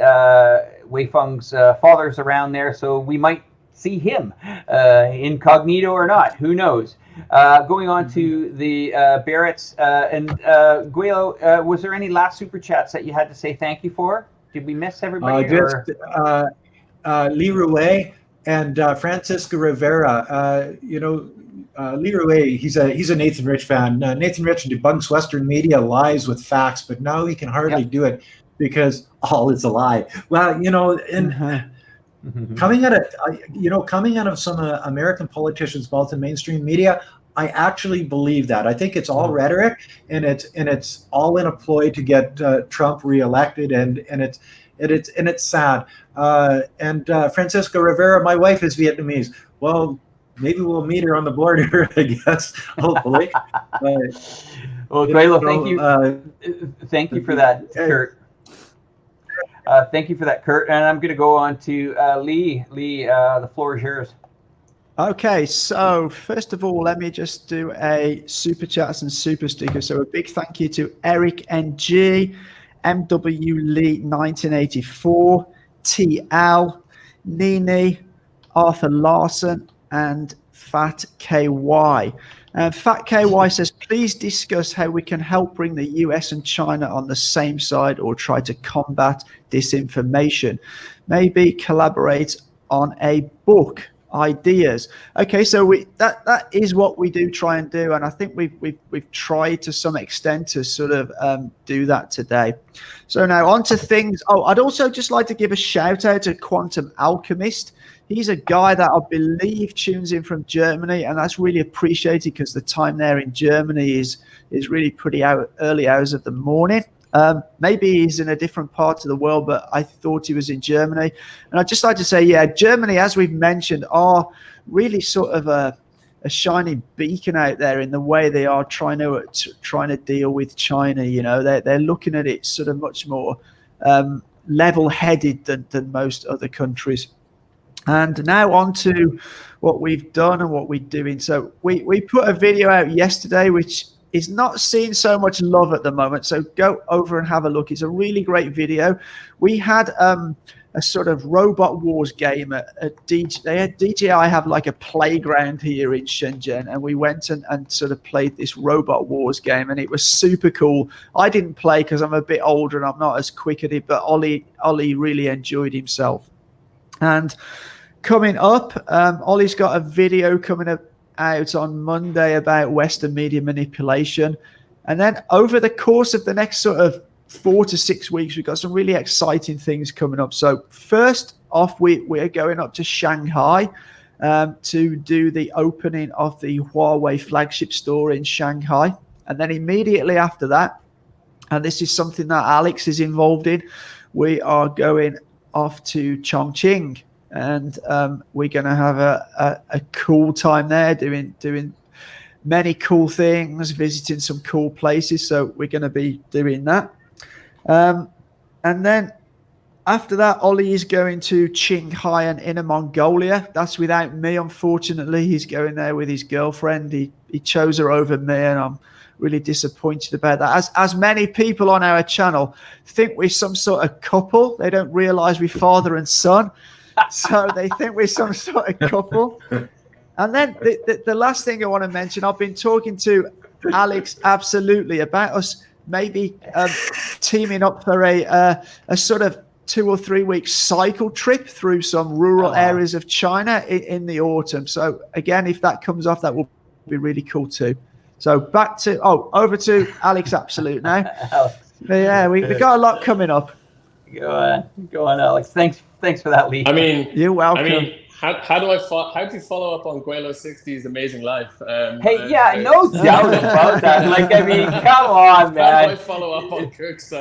Wei Feng's father's around there, so we might see him incognito or not. Who knows? Going on to the Barrett's and Gweilo, was there any last super chats that you had to say thank you for? Did we miss everybody? Lee Rouet and Francisco Rivera. Lee Rouet, he's a Nathan Rich fan. Nathan Rich debunks Western media lies with facts, but now he can hardly do it because all is a lie. Well, coming out of some American politicians, both in mainstream media, I actually believe that. I think it's all rhetoric, and it's all in a ploy to get Trump reelected, and it's sad. Francisco Rivera, my wife is Vietnamese. Well, maybe we'll meet her on the border, I guess. Hopefully. Well, Gweilo, thank you for that, Kurt. Thank you for that, Kurt. And I'm going to go on to Lee. Lee, the floor is yours. Okay, so first of all, let me just do a super chats and super stickers. So a big thank you to Eric NG, MW Lee 1984, TL, Nini, Arthur Larson, and Fat KY. Fat KY says, please discuss how we can help bring the US and China on the same side or try to combat disinformation. Maybe collaborate on a book. Ideas. Okay, so that is what we do try and do, and I think we've tried to some extent to sort of do that today. So now on to things. Oh, I'd also just like to give a shout out to Quantum Alchemist. He's a guy that I believe tunes in from Germany, and that's really appreciated because the time there in Germany is really pretty early hours of the morning. Maybe he's in a different part of the world, but I thought he was in Germany. And I'd just like to say, yeah, Germany, as we've mentioned, are really sort of a shining beacon out there in the way they are trying to deal with China. You know, they're looking at it sort of much more level-headed than most other countries. And now on to what we've done and what we're doing. So we put a video out yesterday, which is not seeing so much love at the moment, so go over and have a look. It's a really great video. We had a sort of Robot Wars game at DJI have like a playground here in Shenzhen, and we went and sort of played this Robot Wars game, and it was super cool. I didn't play because I'm a bit older and I'm not as quick at it, but Ollie really enjoyed himself. And coming up, Ollie's got a video coming up out on Monday about Western media manipulation, and then over the course of the next sort of 4 to 6 weeks, we've got some really exciting things coming up. So first off, we're going up to Shanghai to do the opening of the Huawei flagship store in Shanghai, and then immediately after that, and this is something that Alex is involved in, we are going off to Chongqing. And we're going to have a cool time there, doing many cool things, visiting some cool places. So we're going to be doing that. And then after that, Ollie is going to Qinghai and Inner Mongolia. That's without me, unfortunately. He's going there with his girlfriend. He chose her over me, and I'm really disappointed about that. As many people on our channel think we're some sort of couple. They don't realize we're father and son. So they think we're some sort of couple. And then the last thing I want to mention, I've been talking to Alex absolutely about us maybe teaming up for a sort of 2 or 3 week cycle trip through some rural areas of China in the autumn. So again, if that comes off, that will be really cool too. So over to Alex Absolute now. Yeah, we got a lot coming up. Go on, Alex. Thanks for that, Lee. I mean, you're welcome. I mean, how do you follow up on Gweilo 60's amazing life? No doubt about that. Like, I mean, come on, man. How do I follow up on Kirk's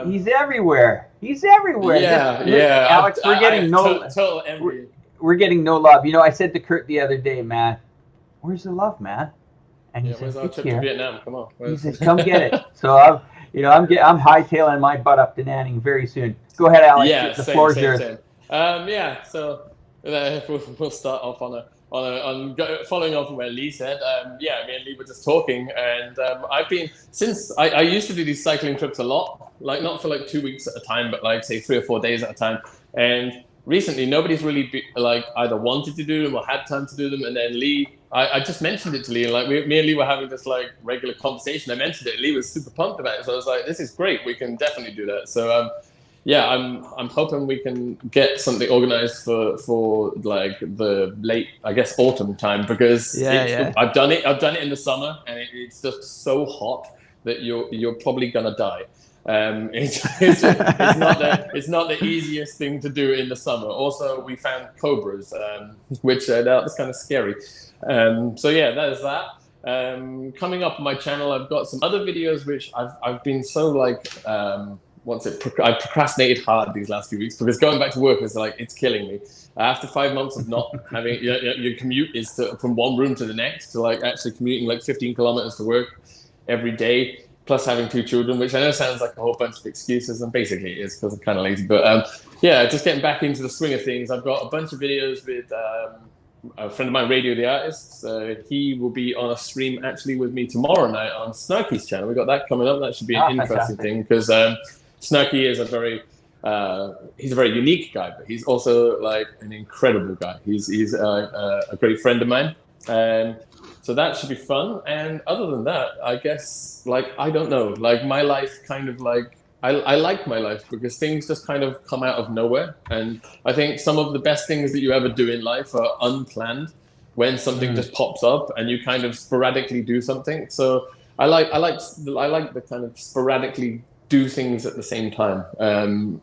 he's everywhere. He's everywhere. Yeah. Alex, we're getting total envy. We're getting no love. You know, I said to Kurt the other day, man, where's the love, man? And he said, where's our trip to Vietnam? Come on. He said, come get it. So I'm hightailing my butt up to Nanning very soon. Go ahead, Alex. Yeah, the floor is yours. So we'll start off on following on from where Lee said. Me and Lee were just talking, and I've been I used to do these cycling trips a lot, like not for like 2 weeks at a time, but like say 3 or 4 days at a time. And recently, nobody's really either wanted to do them or had time to do them. And then Lee, I just mentioned it to Lee, and like me and Lee were having this like regular conversation. I mentioned it. Lee was super pumped about it, so I was like, "This is great. We can definitely do that." So I'm hoping we can get something organized for like the late, I guess, autumn time, because I've done it in the summer, and it's just so hot that you're probably gonna die. It's not the easiest thing to do in the summer. Also, we found cobras, which that was kind of scary. So yeah, that is that. Coming up on my channel, I've got some other videos which I've been so like I procrastinated hard these last few weeks because going back to work is like it's killing me. After 5 months of not having your commute is from one room to the next, to like actually commuting like 15 kilometers to work every day, plus having 2 children, which I know sounds like a whole bunch of excuses, and basically it is because I'm kind of lazy. But yeah, just getting back into the swing of things. I've got a bunch of videos with a friend of mine, Radio the Artist. He will be on a stream actually with me tomorrow night on Snarky's channel. We got that coming up. That should be an interesting thing because Snarky is he's a very unique guy, but he's also like an incredible guy. He's a great friend of mine. So that should be fun. And other than that, I guess, like, I don't know, like my life kind of like, I like my life because things just kind of come out of nowhere. And I think some of the best things that you ever do in life are unplanned when something just pops up and you kind of sporadically do something. So I like the kind of sporadically do things at the same time,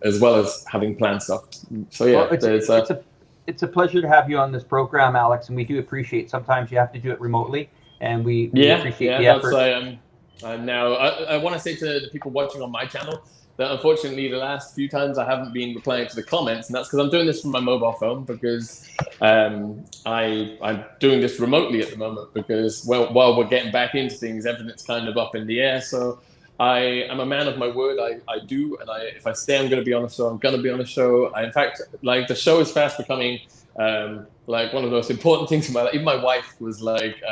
as well as having planned stuff. So yeah, well, it's a pleasure to have you on this program, Alex, and we do appreciate. Sometimes you have to do it remotely, and we appreciate the effort. Now I want to say to the people watching on my channel that unfortunately the last few times I haven't been replying to the comments, and that's because I'm doing this from my mobile phone because I'm doing this remotely at the moment because while we're getting back into things, everything's kind of up in the air. So I am a man of my word. I do, and if I say I'm going to be on a show, I'm going to be on a show. In fact, like the show is fast becoming like one of the most important things in my life. Even my wife was like,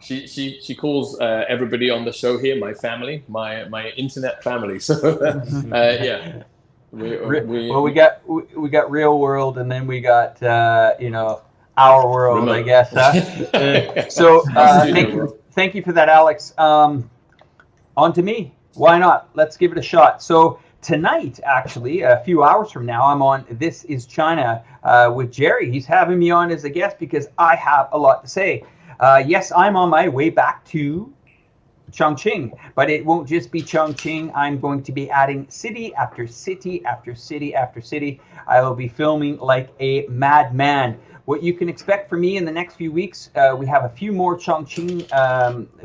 she calls everybody on the show here my family, my internet family. So yeah, we got real world, and then we got our world, remote. I guess. Huh? So thank you for that, Alex. On to me. Why not? Let's give it a shot. So tonight, actually, a few hours from now, I'm on This Is China with Jerry. He's having me on as a guest because I have a lot to say. Yes, I'm on my way back to Chongqing, but it won't just be Chongqing. I'm going to be adding city after city after city after city. I will be filming like a madman. What you can expect from me in the next few weeks, we have a few more Chongqing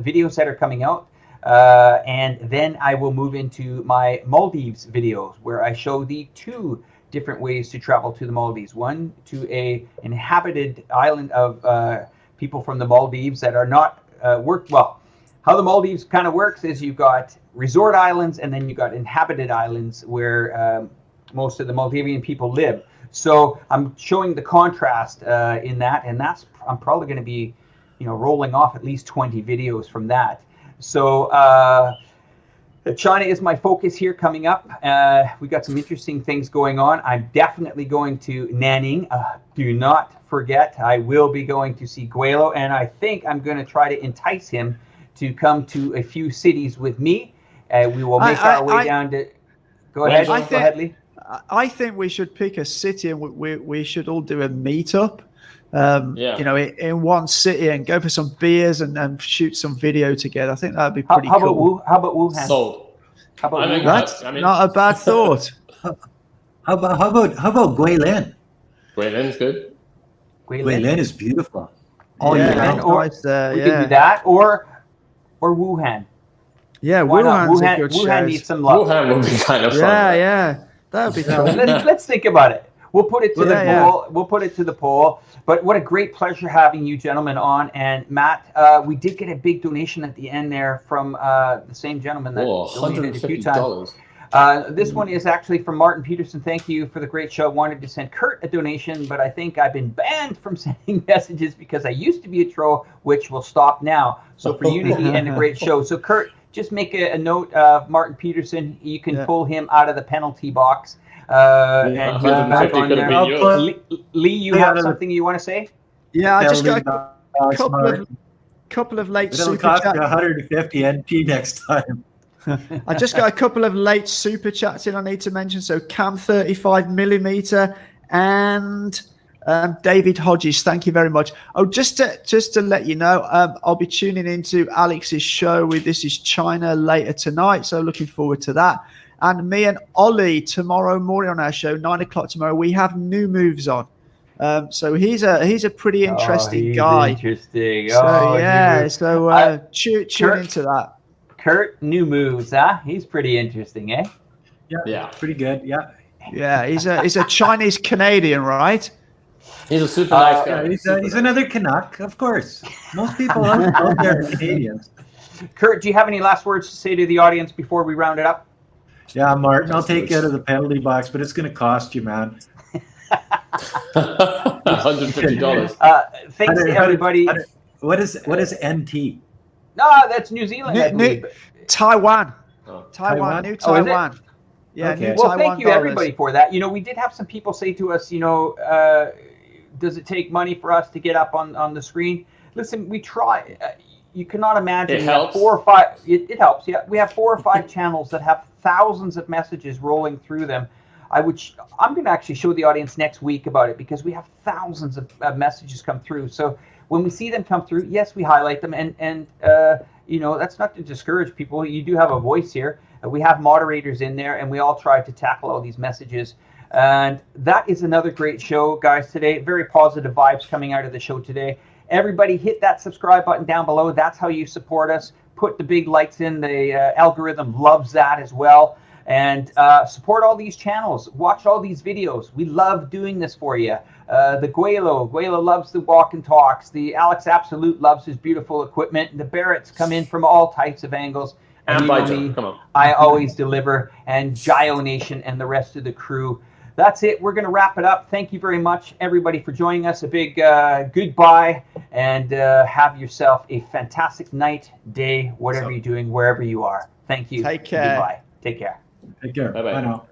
videos that are coming out. And then I will move into my Maldives videos where I show the 2 different ways to travel to the Maldives. One to a inhabited island of people from the Maldives that are not well. How the Maldives kind of works is you've got resort islands and then you've got inhabited islands where most of the Maldivian people live. So I'm showing the contrast in that, and I'm probably going to be, rolling off at least 20 videos from that. So China is my focus here coming up. We got some interesting things going on. I'm definitely going to Nanning. Do not forget, I will be going to see Gweilo, and I think I'm going to try to entice him to come to a few cities with me. We will make our way down to. Go ahead, Lee. I think we should pick a city, and we should all do a meetup. In one city and go for some beers and shoot some video together. I think that'd be pretty cool. How about Wuhan? Sold. That's not a bad thought. How about Guilin? Guilin's good. Guilin is beautiful. We can do that or Wuhan. Yeah, Wuhan needs some love. Wuhan will be kind of fun. Yeah, that would be cool. Let's think about it. We'll put it to the poll. We'll put it to the poll. But what a great pleasure having you gentlemen on. And Matt, we did get a big donation at the end there from the same gentleman that donated a few times. This one is actually from Martin Peterson. Thank you for the great show. Wanted to send Kurt a donation, but I think I've been banned from sending messages because I used to be a troll, which will stop now. So for unity and a great show. So Kurt, just make a note of Martin Peterson. You can pull him out of the penalty box. And back on there. Lee, you have something you want to say? Yeah, I just got a couple of late super chats. It'll cost you 150 NP next time. I just got a couple of late super chats in I need to mention. So Cam 35mm and David Hodges, thank you very much. Oh, just to let you know, I'll be tuning into Alex's show with This Is China later tonight. So looking forward to that. And me and Ollie tomorrow morning on our show, 9 o'clock tomorrow, we have new moves on. So he's a pretty interesting guy. Interesting. So yeah, so tune Kurt, into that. Kurt, new moves, huh? He's pretty interesting, eh? Yeah, pretty good. Yeah. Yeah, he's a Chinese Canadian, right? He's a super nice guy. Yeah, he's another Canuck, of course. Most people out there are Canadians. Kurt, do you have any last words to say to the audience before we round it up? Yeah, Martin, I'll take you out of the penalty box, but it's going to cost you, man. $150. Thanks to everybody. What is NT? No, that's New Zealand. Taiwan. Taiwan. New Taiwan. Oh, yeah. Okay. New Well, Taiwan thank you dollars. everybody for that. We did have some people say to us, does it take money for us to get up on the screen? Listen, we try. You cannot imagine. It helps. 4 or 5. It helps. Yeah, we have 4 or 5 channels that have thousands of messages rolling through them. I'm going to actually show the audience next week about it because we have thousands of messages come through. So when we see them come through, yes, we highlight them, and that's not to discourage people. You do have a voice here. We have moderators in there, and we all try to tackle all these messages. And that is another great show, guys, today. Very positive vibes coming out of the show today. Everybody hit that subscribe button down below. That's how you support us. Put the big lights in. The algorithm loves that as well. And support all these channels. Watch all these videos. We love doing this for you. The Gweilo loves the walk and talks. The Alex Absolute loves his beautiful equipment. And the Barretts come in from all types of angles. And me, come on. I always deliver. And JaYoe Nation and the rest of the crew. That's it. We're going to wrap it up. Thank you very much, everybody, for joining us. A big goodbye, and have yourself a fantastic night, day, whatever you're doing, wherever you are. Thank you. Take care. Goodbye. Take care. Take care. Bye-bye. Bye now.